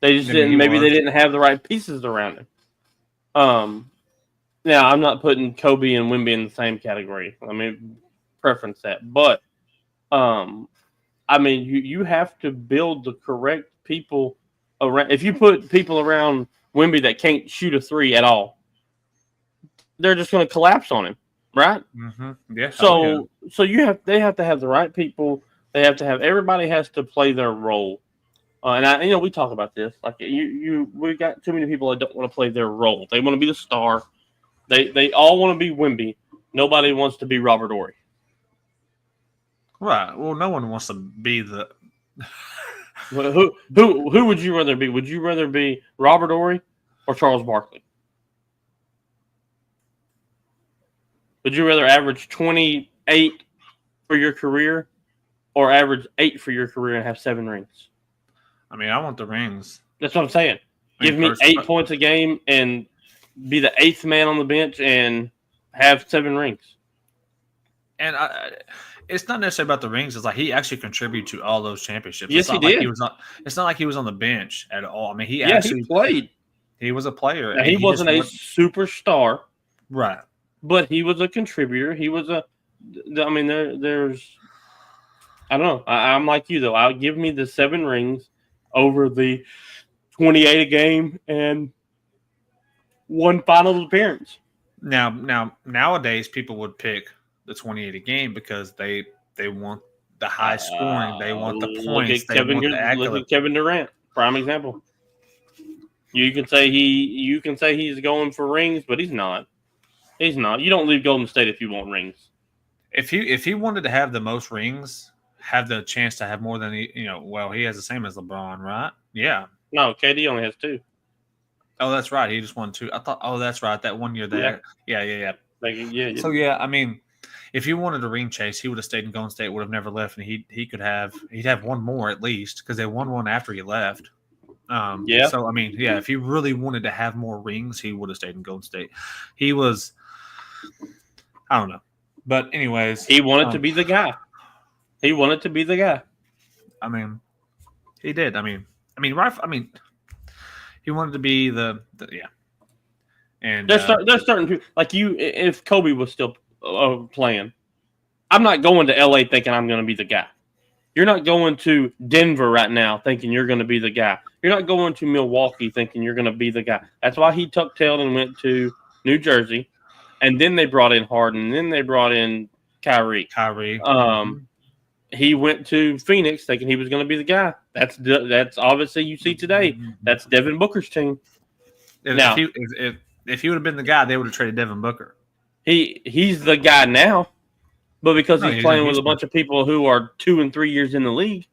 They just didn't. Maybe they didn't have the right pieces around him. Now I'm not putting Kobe and Wemby in the same category. I mean, preference that, but I mean, you have to build the correct people around. If you put people around Wemby that can't shoot a 3 at all, they're just going to collapse on him, right? Mm-hmm. Yeah. So they have to have the right people. They have to have everybody has to play their role. And we talk about this. Like we got too many people that don't want to play their role. They want to be the star. They all want to be Wemby. Nobody wants to be Robert Ory. Right. Well, no one wants to be the. Well, who would you rather be? Would you rather be Robert Ory or Charles Barkley? Would you rather average 28 for your career or average 8 for your career and have 7 rings? I mean, I want the rings. That's what I'm saying. Give me 8 points a game and be the 8th man on the bench and have 7 rings. And it's not necessarily about the rings. It's like he actually contributed to all those championships. Yes, he did. It's not like he was on the bench at all. I mean, he played. He was a player. Now, he wasn't a superstar. Right. But he was a contributor. He was there's I don't know. I'm like you, though. I'll give me the 7 rings over the 28 a game and 1 finals appearance. Now, nowadays, people would pick the 28 a game because they want the high scoring. They want the points. They want the accolades. Look at Kevin Durant, prime example. You can say he's going for rings, but he's not. He's not. You don't leave Golden State if you want rings. If he wanted to have the most rings, have the chance to have more than he has the same as LeBron, right? Yeah. No, KD only has 2. Oh, that's right. He just won 2. I thought. Oh, that's right. That 1 year there. Yeah. Yeah. So yeah, I mean, if he wanted a ring chase, he would have stayed in Golden State. Would have never left, and he'd have 1 more at least because they won 1 after he left. Yeah. So I mean, yeah, if he really wanted to have more rings, he would have stayed in Golden State. He was, I don't know, but anyways, he wanted to be the guy. He wanted to be the guy. I mean, he did. I mean, he wanted to be the yeah. And there's certain people like you. If Kobe was still playing, I'm not going to LA thinking I'm going to be the guy. You're not going to Denver right now thinking you're going to be the guy. You're not going to Milwaukee thinking you're going to be the guy. That's why he tuck-tailed and went to New Jersey, and then they brought in Harden, and then they brought in Kyrie. He went to Phoenix thinking he was going to be the guy. That's obviously you see today. That's Devin Booker's team. If he would have been the guy, they would have traded Devin Booker. He's the guy now, but because he's playing with a bunch of people who are 2 and 3 years in the league.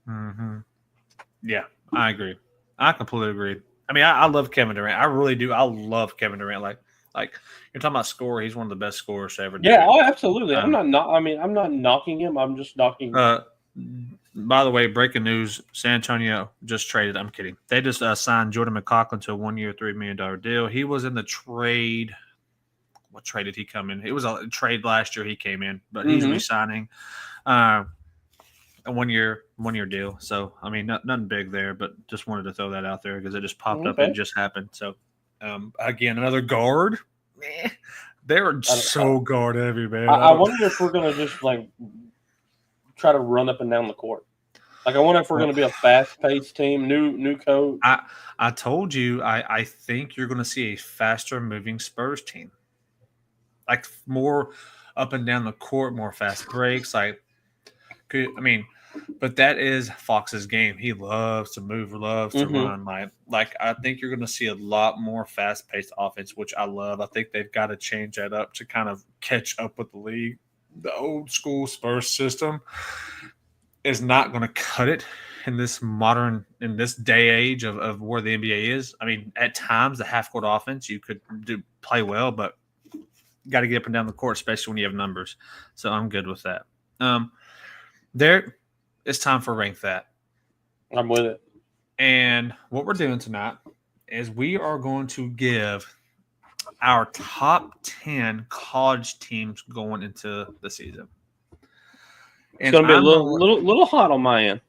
Mm-hmm. Yeah, I agree. I completely agree. I mean, I love Kevin Durant. I really do. I love Kevin Durant. Like you're talking about score, he's one of the best scorers to ever do. Yeah, absolutely. I'm not knocking him. I'm just knocking. By the way, breaking news: San Antonio just traded. I'm kidding. They just signed Jordan McLaughlin to a 1-year, $3 million deal. He was in the trade. What trade did he come in? It was a trade last year. He came in, but he's re-signing a 1-year deal. So I mean, nothing big there, but just wanted to throw that out there because it just popped up and it just happened. So again, another guard. They were so guard heavy, man. I wonder if we're gonna just like try to run up and down the court. Like I wonder if we're gonna be a fast-paced team. New coach. I told you. I think you're gonna see a faster moving Spurs team. Like more up and down the court, more fast breaks. But that is Fox's game. He loves to move, loves to run. Like I think you're going to see a lot more fast-paced offense, which I love. I think they've got to change that up to kind of catch up with the league. The old school Spurs system is not going to cut it in this day age of where the NBA is. I mean, at times the half-court offense you could play well, but you got to get up and down the court, especially when you have numbers. So I'm good with that. It's time for Rank That. I'm with it. And what we're doing tonight is we are going to give our top 10 college teams going into the season. It's going to be a little hot on my end.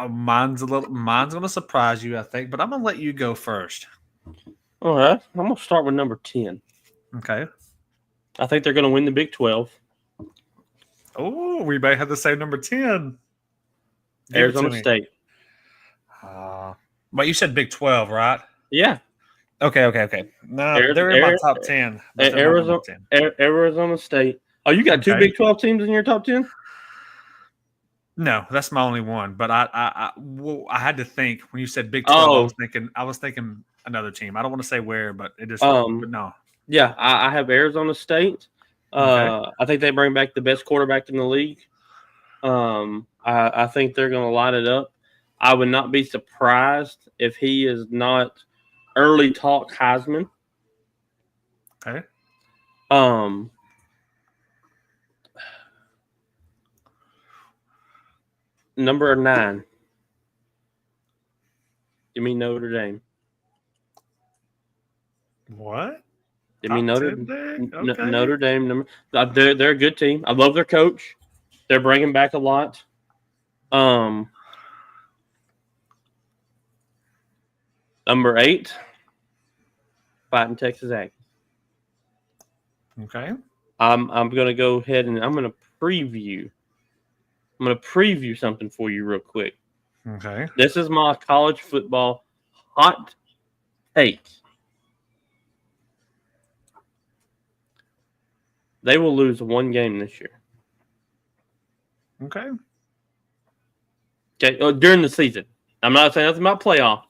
Mine's going to surprise you, I think, but I'm going to let you go first. All right. I'm going to start with number 10. Okay. I think they're going to win the Big 12. Oh, we may have the same number 10. Arizona State. But you said Big 12, right? Yeah. Okay. No, they're in my top 10. Arizona State. Oh, you got 2 Big 12 teams in your top 10? No, that's my only one. But I had to think when you said Big 12. Oh, I was thinking another team. I don't want to say where, but but um, no. yeah, I have Arizona State. Okay. I think they bring back the best quarterback in the league. I think they're going to light it up. I would not be surprised if he is not early talk Heisman. Okay. Um, Number 9. Give me Notre Dame. What? Give me Top Notre 10 there? Okay. Notre Dame. They're a good team. I love their coach. They're bringing back a lot. Number 8, fighting Texas Aggies. Okay. I'm going to go ahead and I'm going to preview. I'm going to preview something for you real quick. Okay. This is my college football hot take. They will lose one game this year. Okay. Okay, during the season. I'm not saying nothing about playoff.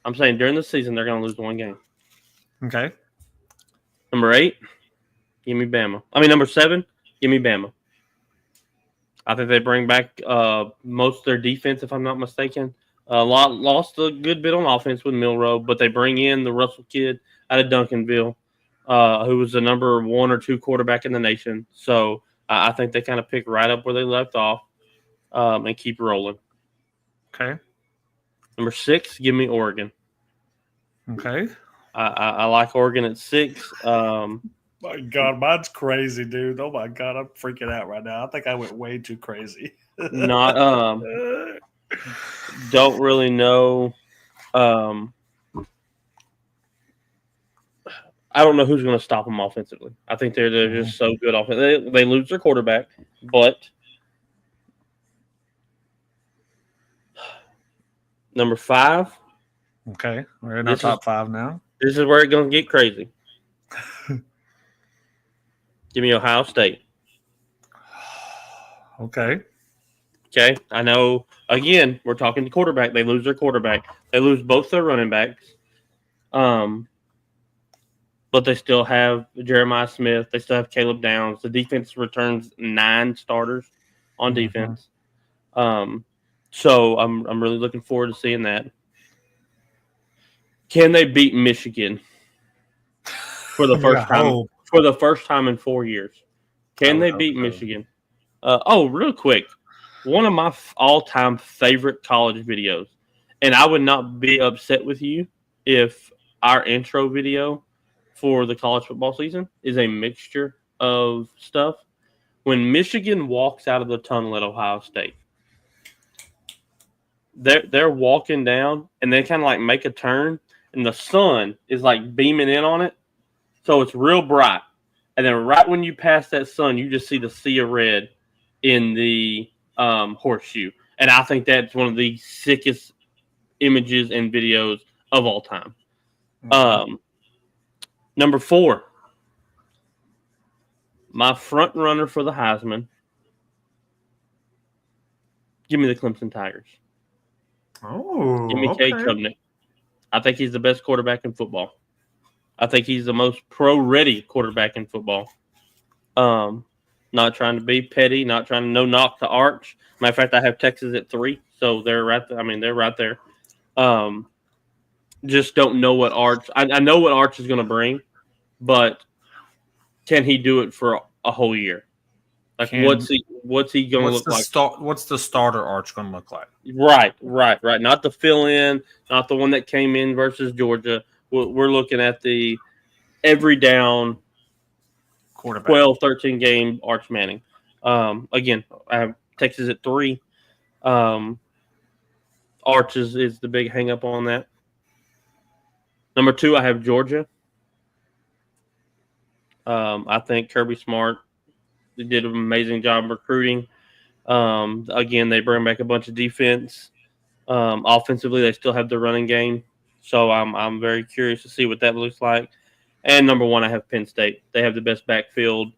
I'm saying during the season they're going to lose one game. Okay. Number 8, give me Bama. Number 7, give me Bama. I think they bring back most of their defense, if I'm not mistaken. Lost a good bit on offense with Milroe, but they bring in the Russell kid out of Duncanville, who was the number 1 or 2 quarterback in the nation. So I think they kind of pick right up where they left off and keep rolling. Okay. Number 6, give me Oregon. Okay. I like Oregon at 6. My God, mine's crazy, dude. Oh my God, I'm freaking out right now. I think I went way too crazy. Not don't really know. I don't know who's going to stop them offensively. I think they're just so good offensively. They lose their quarterback, but number 5. Okay, we're in our top 5 now. This is where it's going to get crazy. Give me Ohio State. Okay. Okay, I know. Again, we're talking to quarterback. They lose their quarterback. They lose both their running backs. But they still have Jeremiah Smith. They still have Caleb Downs. The defense returns 9 starters on defense. So I'm really looking forward to seeing that. Can they beat Michigan for the first time? For the first time in 4 years, can they beat Michigan? Real quick, one of my all-time favorite college videos, and I would not be upset with you if our intro video for the college football season is a mixture of stuff. When Michigan walks out of the tunnel at Ohio State, they're walking down, and they kind of like make a turn, and the sun is like beaming in on it. So it's real bright. And then right when you pass that sun, you just see the sea of red in the horseshoe. And I think that's one of the sickest images and videos of all time. Number 4, my front runner for the Heisman. Give me the Clemson Tigers. Oh, give me Cade Klubnik. I think he's the best quarterback in football. I think he's the most pro-ready quarterback in football. Not trying to be petty, not trying to no knock to Arch. Matter of fact, I have Texas at 3, so they're right there. They're right there. Just don't know what Arch. I know what Arch is going to bring, but can he do it for a whole year? Like, what's he going to look like? What's the starter Arch going to look like? Right. Not the fill-in, not the one that came in versus Georgia. We're looking at the every down quarterback, 12, 13 game Arch Manning. Again, I have Texas at 3. Arch is the big hang up on that. Number 2, I have Georgia. I think Kirby Smart did an amazing job recruiting. Again, they bring back a bunch of defense. Offensively, they still have the running game. So I'm very curious to see what that looks like. And number 1, I have Penn State. They have the best backfield.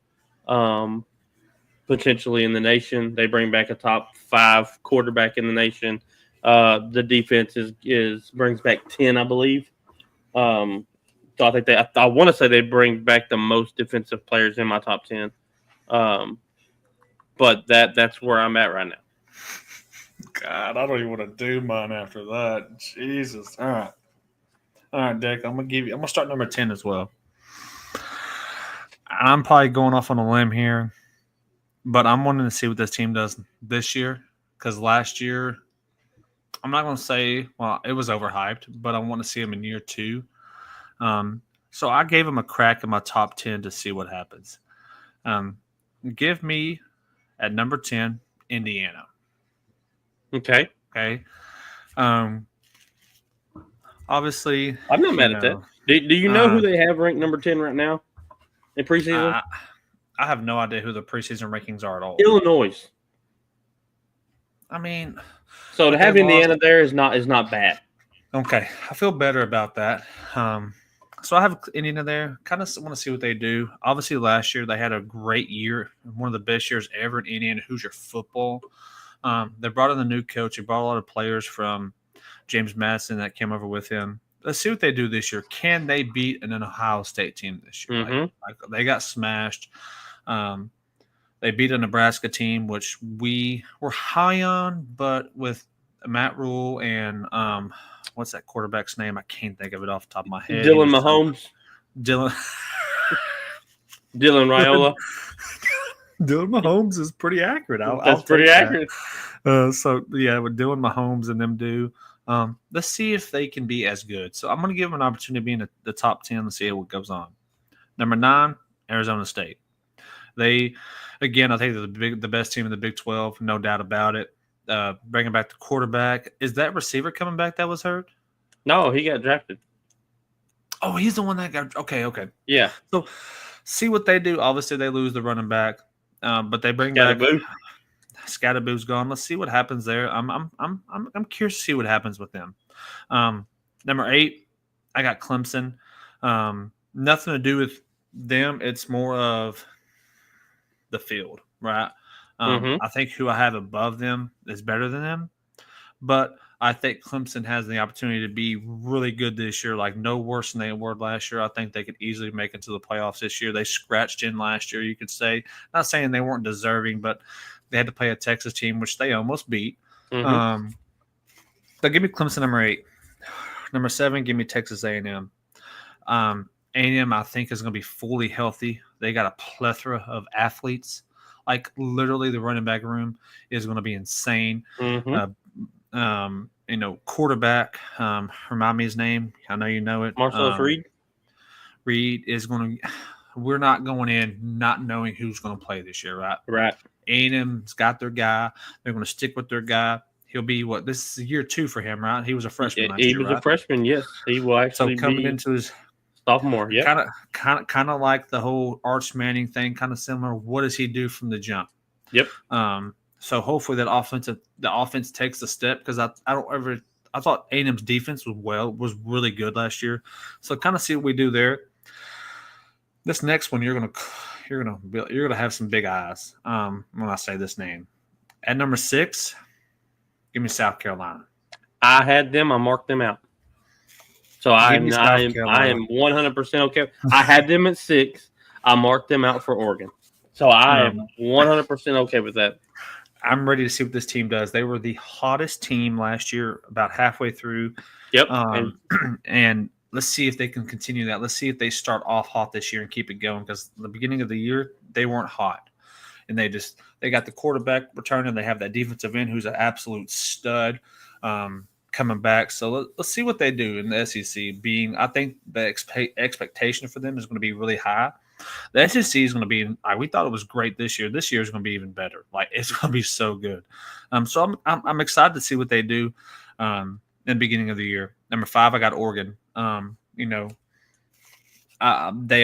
potentially in the nation. They bring back a top 5 quarterback in the nation. The defense is brings back 10, I believe. So I think I want to say they bring back the most defensive players in my top 10. But that's where I'm at right now. God, I don't even want to do mine after that. Jesus. All right, Dick. I'm gonna start number 10 as well. I'm probably going off on a limb here, but I'm wanting to see what this team does this year. Because last year, I'm not gonna say it was overhyped, but I want to see them in year 2. So I gave them a crack in my top 10 to see what happens. Give me at number 10, Indiana. Okay. Obviously, I'm not mad at that. Do you know who they have ranked number 10 right now in preseason? I have no idea who the preseason rankings are at all. Illinois. I mean, so to have Indiana there is not bad. Okay, I feel better about that. So I have Indiana there. Kind of want to see what they do. Obviously, last year they had a great year, one of the best years ever in Indiana Hoosier football. They brought in the new coach. They brought a lot of players from James Madison that came over with him. Let's see what they do this year. Can they beat an Ohio State team this year? Mm-hmm. Like they got smashed. They beat a Nebraska team, which we were high on, but with Matt Rule and what's that quarterback's name? I can't think of it off the top of my head. Dylan Mahomes. Dylan Raiola. Dylan Mahomes is pretty accurate. That's pretty accurate. So, yeah, with Dylan Mahomes and them do. Let's see if they can be as good. So I'm going to give them an opportunity to be in the top 10 and see what goes on. Number 9, Arizona State. They, again, I think they're the best team in the Big 12, no doubt about it. Bringing back the quarterback. Is that receiver coming back that was hurt? No, he got drafted. Oh, he's the one that got – okay. Yeah. So see what they do. Obviously, they lose the running back, but they bring Scatterboo. back – Scatterboo's gone. Let's see what happens there. I'm curious to see what happens with them. Number 8, I got Clemson. Nothing to do with them. It's more of the field, right? I think who I have above them is better than them, but I think Clemson has the opportunity to be really good this year, like no worse than they were last year. I think they could easily make it to the playoffs this year. They scratched in last year, you could say. Not saying they weren't deserving, but they had to play a Texas team, which they almost beat. Mm-hmm. But give me Clemson number 8. Number 7, give me Texas A&M. A&M, I think, is going to be fully healthy. They got a plethora of athletes. Like, literally, the running back room is going to be insane. Mm-hmm. Quarterback, remind me his name. I know you know it. Marcellus Reed. Reed is going to – we're not going in not knowing who's going to play this year, right? Right. A&M's got their guy. They're going to stick with their guy. He'll be – this is year 2 for him, right? He was a freshman last year, He was a freshman, yes. He will actually so coming into his – sophomore, yeah. Kind of like the whole Arch Manning thing, kind of similar. What does he do from the jump? Yep. So hopefully the offense takes a step because I thought A&M's defense was really good last year. So kind of see what we do there. This next one you're gonna have some big eyes. When I say this name, at number 6, give me South Carolina. I had them. I marked them out. So I am 100% okay. I had them at 6. I marked them out for Oregon. So I am 100% okay with that. I'm ready to see what this team does. They were the hottest team last year, about halfway through. Yep. And let's see if they can continue that. Let's see if they start off hot this year and keep it going because the beginning of the year, they weren't hot. And they got the quarterback returning. They have that defensive end who's an absolute stud. Coming back. So let's see what they do in the SEC. I think the expectation for them is going to be really high. The SEC is going to be we thought it was great this year. This year is going to be even better. Like it's going to be so good. So I'm excited to see what they do in the beginning of the year. Number 5, I got Oregon. They're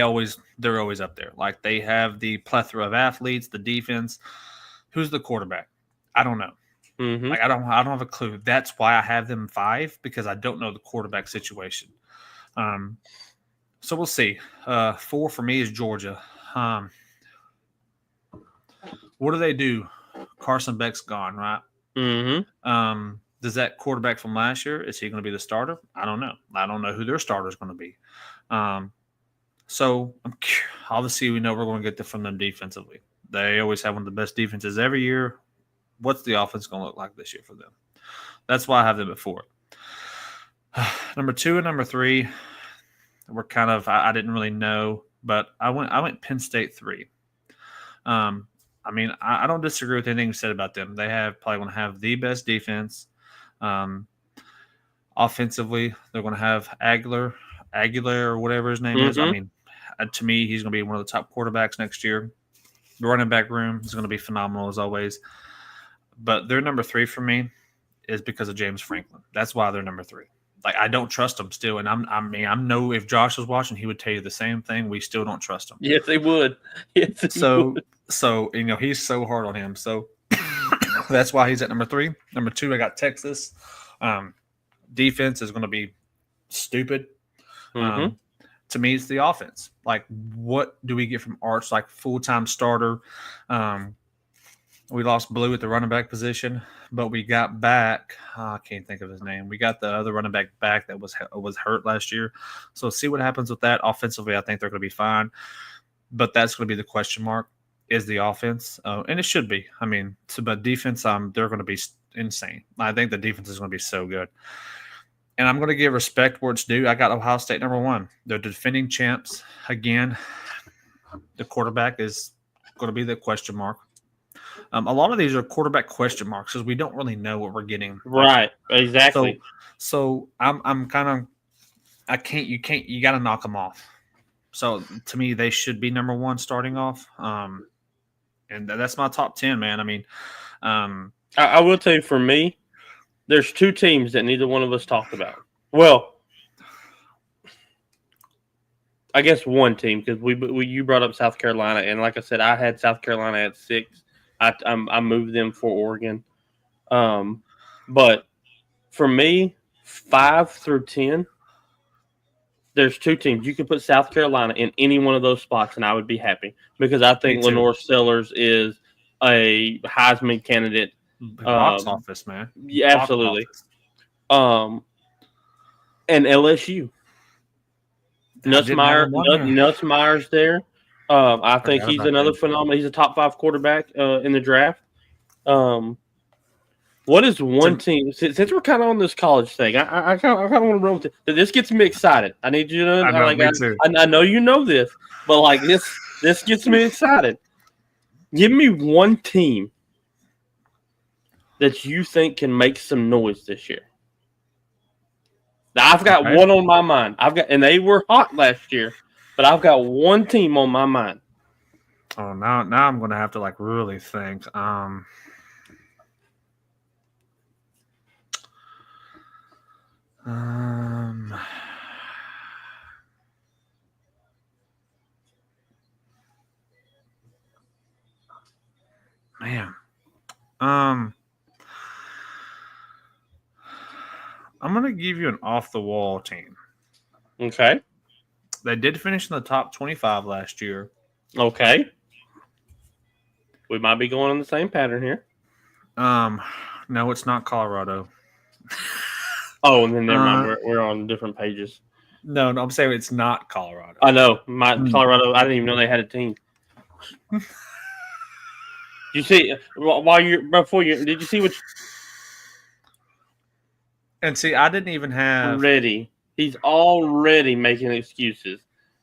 always up there. Like they have the plethora of athletes, the defense. Who's the quarterback? I don't know. Mm-hmm. Like I don't have a clue. That's why I have them 5 because I don't know the quarterback situation. So we'll see. 4 for me is Georgia. what do? Carson Beck's gone, right? Mm-hmm. Does that quarterback from last year, is he going to be the starter? I don't know. I don't know who their starter is going to be. So obviously we know we're going to get from them defensively. They always have one of the best defenses every year. What's the offense going to look like this year for them? That's why I have them at 4. Number 2 and number 3 were kind of I didn't really know, but I went Penn State 3. I mean, I don't disagree with anything you said about them. They probably going to have the best defense. Offensively, they're going to have Aguilar or whatever his name is. I mean, to me, he's going to be one of the top quarterbacks next year. The running back room is going to be phenomenal as always. But their number 3 for me is because of James Franklin. That's why they're number 3. Like, I don't trust him still, and I know if Josh was watching, he would tell you the same thing. We still don't trust him. Yes, they would. Yes, they would. So he's so hard on him. So that's why he's at number 3. Number 2, I got Texas. Defense is going to be stupid. Mm-hmm. To me, it's the offense. Like, what do we get from Arch? Like, full-time starter. We lost Blue at the running back position, but we got back. I can't think of his name. We got the other running back that was hurt last year. So see what happens with that. Offensively, I think they're going to be fine. But that's going to be the question mark, is the offense. And it should be. I mean, but defense, they're going to be insane. I think the defense is going to be so good. And I'm going to give respect where it's due. I got Ohio State number 1. They're defending champs. Again, the quarterback is going to be the question mark. A lot of these are quarterback question marks because we don't really know what we're getting. Right, exactly. So I'm kind of you got to knock them off. So to me, they should be number 1 starting off. And that's my top 10, man. I mean, I will tell you, for me, there's 2 teams that neither one of us talked about. Well, I guess one team, because you brought up South Carolina, and like I said, I had South Carolina at 6. I moved them for Oregon. But for me, 5 through 10, there's 2 teams. You can put South Carolina in any one of those spots, and I would be happy, because I think Lenore Sellers is a Heisman candidate. Box office, man. Yeah, absolutely. And LSU. Nussmeier's there. I think he's another phenomenal. He's a top 5 quarterback in the draft. What is one team? Since we're kind of on this college thing, I kind of want to roll with it. This gets me excited. I need you to know. I know you know this, but like this gets me excited. Give me one team that you think can make some noise this year. Now, I've got one on my mind. And they were hot last year, but I've got one team on my mind. Oh, now I'm going to have to like really think. Man. I'm going to give you an off-the-wall team. Okay. They did finish in the top 25 last year. Okay. We might be going on the same pattern here. No, it's not Colorado. Oh, and then never mind. We're on different pages. No, I'm saying it's not Colorado. I know. Colorado, I didn't even know they had a team. You see, did you see what? And see, I didn't even have ready. He's already making excuses.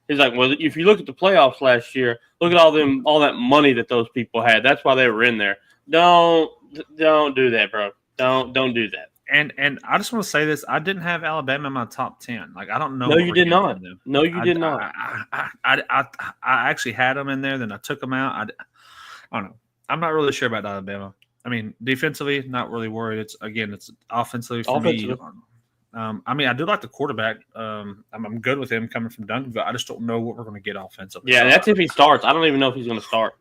He's like, well, if you look at the playoffs last year, look at all that money that those people had. That's why they were in there. Don't do that, bro. Don't do that. And I just want to say this: I didn't have Alabama in my top 10. Like, I don't know. No, you did not. No, you did not. I actually had them in there, then I took them out. I don't know. I'm not really sure about Alabama. I mean, defensively, not really worried. It's offensively for me. I mean, I do like the quarterback. I'm good with him coming from Duncanville. I just don't know what we're going to get offensively. Yeah, that's if he starts. I don't even know if he's going to start.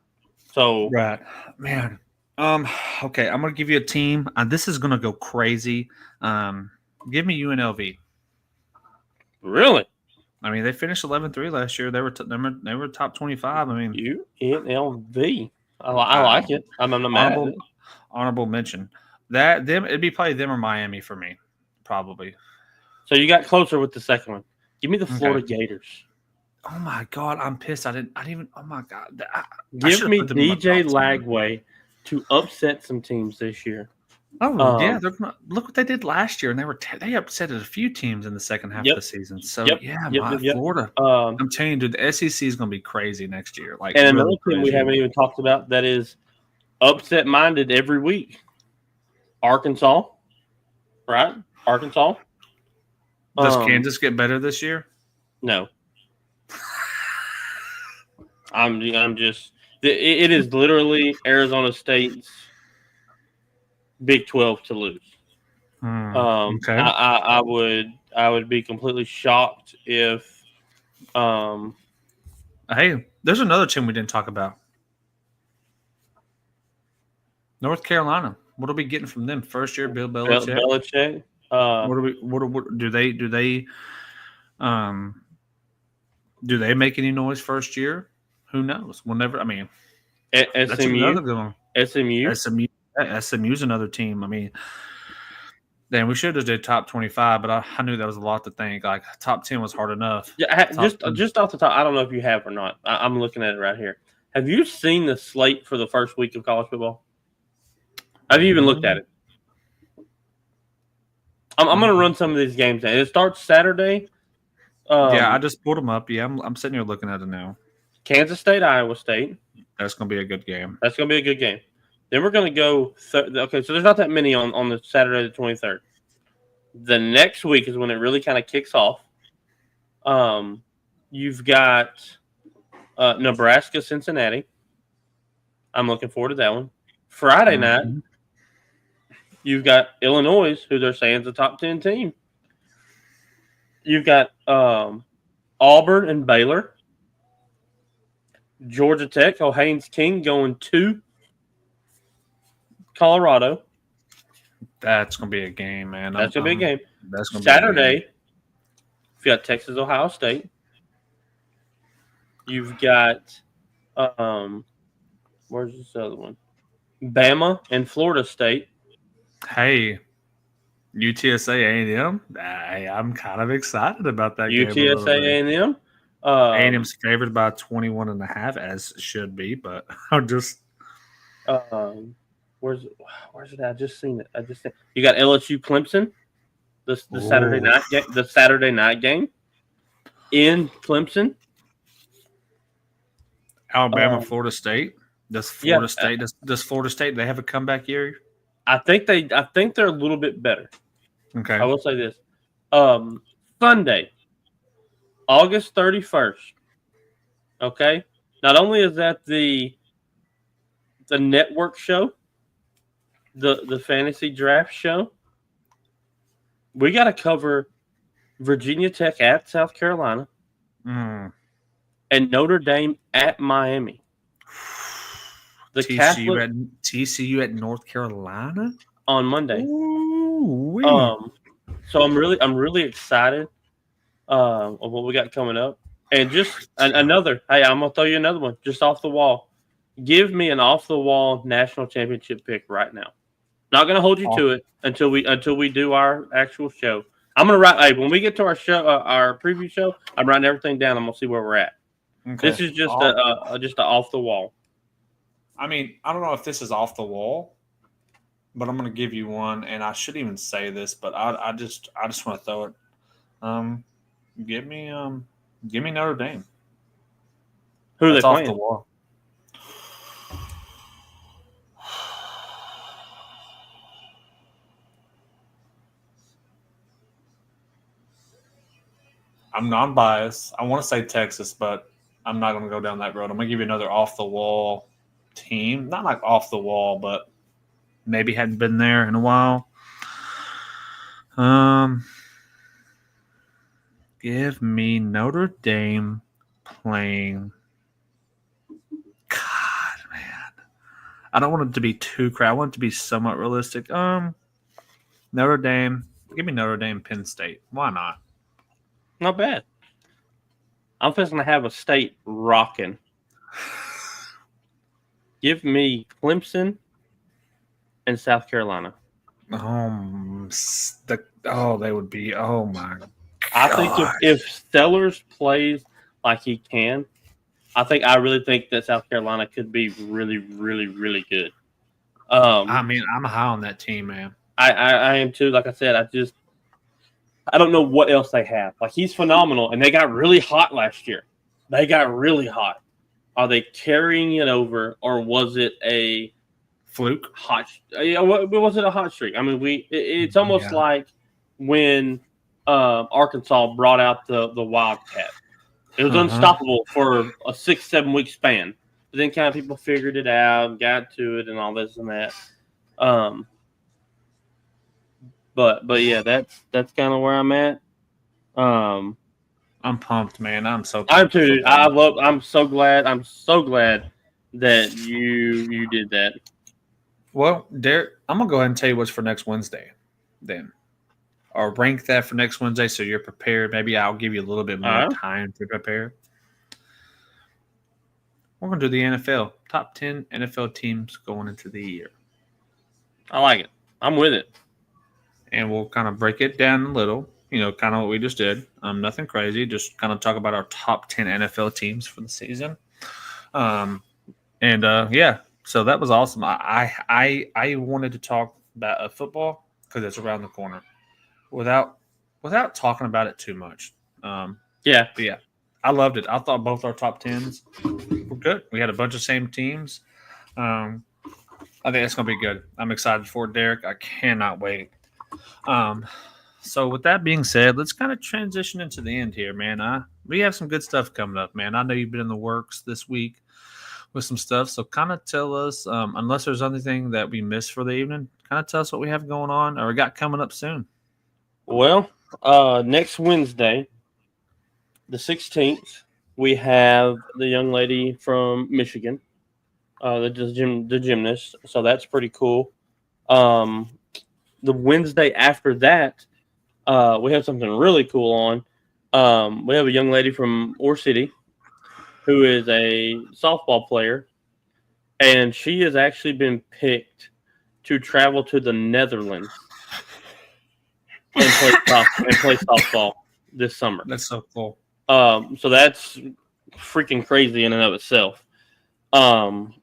So right, man. Okay, I'm going to give you a team. This is going to go crazy. Give me UNLV. Really? I mean, they finished 11-3 last year. They were top 25. I mean, UNLV. I like it. I'm not mad at it. Honorable mention. That them it'd be probably them or Miami for me, probably. So you got closer with the second one. Give me the Florida Gators. Oh my god, I'm pissed. I didn't even. Oh my god. Give me DJ Lagway to upset some teams this year. Oh yeah, they're gonna look what they did last year, and they upset a few teams in the second half of the season. So Florida. I'm telling you, dude, the SEC is gonna be crazy next year. Like, and another team we haven't even talked about that is upset minded every week. Arkansas, right? Arkansas. Does Kansas get better this year? No. I'm just. It is literally Arizona State's Big 12 to lose. Okay. I would be completely shocked if. Hey, there's another team we didn't talk about. North Carolina. What are we getting from them? First year, Bill Belichick. What do they make any noise first year? Who knows? We'll never. I mean, SMU's another team. I mean, then we should have did top 25, but I knew that was a lot to think. Like top 10 was hard enough. Yeah, just off the top, I don't know if you have or not. I'm looking at it right here. Have you seen the slate for the first week of college football? Have you even looked at it? I'm going to run some of these games down. It starts Saturday. I just pulled them up. Yeah, I'm sitting here looking at it now. Kansas State, Iowa State. That's going to be a good game. Then we're going to go okay, so there's not that many on the Saturday the 23rd. The next week is when it really kind of kicks off. You've got Nebraska, Cincinnati. I'm looking forward to that one. Friday night, you've got Illinois, who they're saying is a top 10 team. You've got Auburn and Baylor. Georgia Tech, Haynes King going to Colorado. That's going to be a game, man. That's going to be a game. That's going to be Saturday. You've got Texas, Ohio State. You've got where's this other one? Bama and Florida State. Hey, UTSA A&M. I'm kind of excited about that game. UTSA A&M. A&M's favored by 21.5, as should be, but I'm just. Where's it? I just seen it. You got LSU Clemson. The Saturday night game. The Saturday night game in Clemson. Alabama, Florida State. Does Florida State? They have a comeback year? I think they're a little bit better. Okay. I will say this. Sunday, August 31st. Okay. Not only is that the network show, the fantasy draft show, we got to cover Virginia Tech at South Carolina and Notre Dame at Miami. TCU at North Carolina on Monday. Ooh, so I'm really excited of what we got coming up. And just another. Hey, I'm gonna throw you another one just off the wall. Give me an off the wall national championship pick right now. Not gonna hold you to it until we do our actual show. I'm gonna write. Hey, when we get to our show, our preview show, I'm writing everything down. I'm gonna see where we're at. Okay. This is just a off the wall. I mean, I don't know if this is off the wall, but I'm going to give you one, and I shouldn't even say this, but I just want to throw it. Give me Notre Dame. Who are they playing? Off the wall. I'm non-biased. I want to say Texas, but I'm not going to go down that road. I'm going to give you another off the wall team, not like off the wall, but maybe hadn't been there in a while. Give me Notre Dame playing. God, man, I don't want it to be too crazy. I want it to be somewhat realistic. Notre Dame. Give me Notre Dame, Penn State. Why not? Not bad. I'm just gonna have a state rocking. Give me Clemson and South Carolina. They would be. Oh my I think God. if Stellars plays like he can, I really think that South Carolina could be really, really, really good. I mean, I'm high on that team, man. I am too. Like I said, I don't know what else they have. Like, he's phenomenal, and they got really hot last year. They got really hot. Are they carrying it over, or was it a Fluke. hot? Yeah, was it a hot streak? I mean, it's almost like when Arkansas brought out the Wildcat. It was unstoppable for a 6-7 week span. But then kind of people figured it out, got to it, and all this and that. But yeah, that's kind of where I'm at. I'm pumped, man. I'm so. I'm too. Dude. I'm so glad. I'm so glad that you did that. Well, Derek, I'm gonna go ahead and tell you what's for next Wednesday, then, or rank that for next Wednesday so you're prepared. Maybe I'll give you a little bit more time to prepare. We're gonna do the NFL top 10 NFL teams going into the year. I like it. I'm with it. And we'll kind of break it down a little. Kind of what we just did. Nothing crazy. Just kind of talk about our top 10 NFL teams for the season. Yeah. So that was awesome. I wanted to talk about football because it's around the corner, without talking about it too much. Yeah. But yeah, I loved it. I thought both our top 10s were good. We had a bunch of same teams. I think it's gonna be good. I'm excited for it, Derek. I cannot wait. So with that being said, let's kind of transition into the end here, man. We have some good stuff coming up, man. I know you've been in the works this week with some stuff, so kind of tell us, unless there's anything that we missed for the evening, kind of tell us what we have going on or we got coming up soon. Well, next Wednesday, the 16th, we have the young lady from Michigan, the gymnast, so that's pretty cool. The Wednesday after that, we have something really cool on. We have a young lady from Ore City who is a softball player, and she has actually been picked to travel to the Netherlands and play softball this summer. That's so cool. So that's freaking crazy in and of itself. And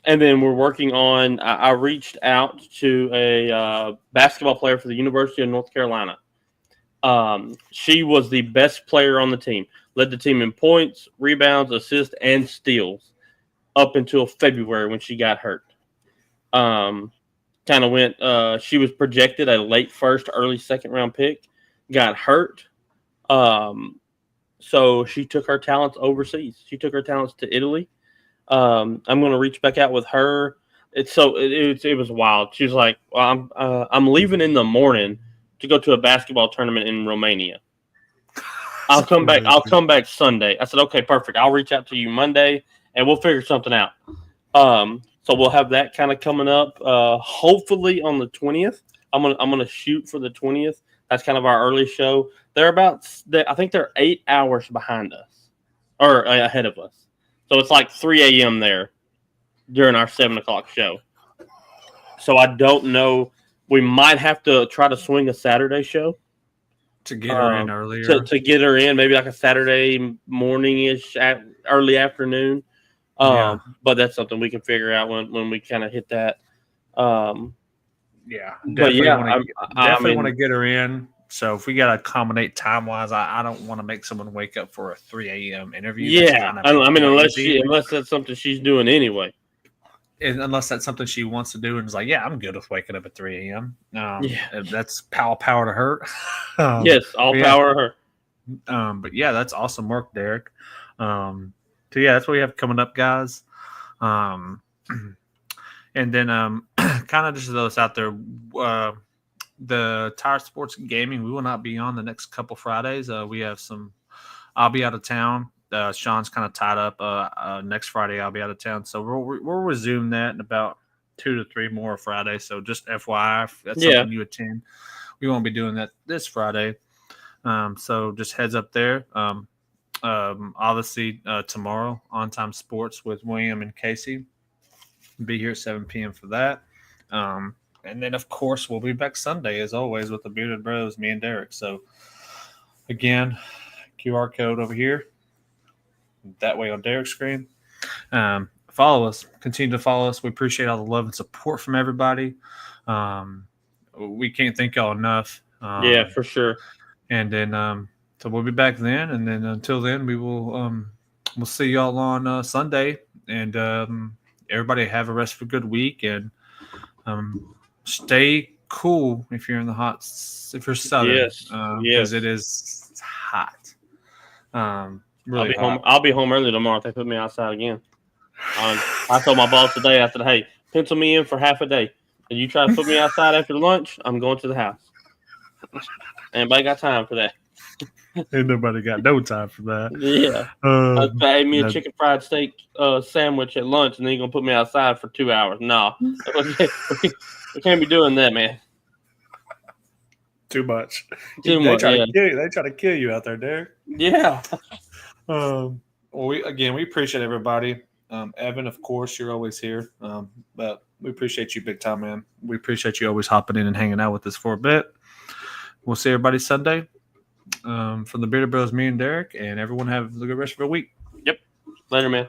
then we're working on. I reached out to a basketball player for the University of North Carolina. She was the best player on the team. Led the team in points, rebounds, assists, and steals up until February when she got hurt. Kind of went. She was projected a late first, early second round pick. Got hurt. So she took her talents overseas. She took her talents to Italy. I'm going to reach back out with her. It was wild. She was like, well, I'm leaving in the morning to go to a basketball tournament in Romania. I'll come back Sunday. I said, okay, perfect. I'll reach out to you Monday and we'll figure something out. So we'll have that kind of coming up. Hopefully on the 20th. I'm gonna shoot for the 20th. That's kind of our early show. I think they're 8 hours behind us or ahead of us. So it's like 3 a.m. there during our 7 o'clock show. So I don't know. We might have to try to swing a Saturday show. To get her in earlier. To get her in, maybe like a Saturday morning-ish, early afternoon. But that's something we can figure out when we kind of hit that. Definitely want to get her in. So if we got to accommodate time-wise, I don't want to make someone wake up for a 3 a.m. interview. Yeah, unless that's something she's doing anyway. And unless that's something she wants to do and is like, yeah, I'm good with waking up at 3 a.m. That's power to her. Yes, all power to her. But yeah, that's awesome work, Derek. So yeah, that's what we have coming up, guys. And then kind of just those out there, the Tire Sports Gaming, we will not be on the next couple Fridays. We have I'll be out of town. Sean's kind of tied up. Next Friday I'll be out of town, so we'll resume that in about 2 to 3 more Fridays. So just FYI, if that's something you attend, we won't be doing that this Friday. So just heads up there. Obviously, tomorrow, On Time Sports with William and Casey. Be here at 7 p.m. for that. And then, of course, we'll be back Sunday, as always, with the Bearded Bros, me and Derek. So, again, QR code over here. That way on Derek's screen. Follow us. Continue to follow us. We appreciate all the love and support from everybody. We can't thank y'all enough. Yeah, for sure. And then, so we'll be back then. And then until then, we will we'll see y'all on Sunday. And everybody have a rest of a good week. And stay cool if you're in the if you're southern. Yes. Because it is hot. Really hot. I'll be home early tomorrow if they put me outside again. I told my boss today, I said, hey, pencil me in for half a day. And you try to put me outside after lunch, I'm going to the house. Anybody got time for that? Ain't nobody got no time for that. Yeah. I ate me a chicken fried steak sandwich at lunch, and then you're going to put me outside for 2 hours. No. We can't be doing that, man. Too much. Too They much, try yeah. to kill you. They try to kill you out there, Derek. Yeah. Well, we appreciate everybody. Evan, of course, you're always here. But we appreciate you big time, man. We appreciate you always hopping in and hanging out with us for a bit. We'll see everybody Sunday. From the Bearded Bros, me and Derek, and everyone have a good rest of your week. Yep. Later, man.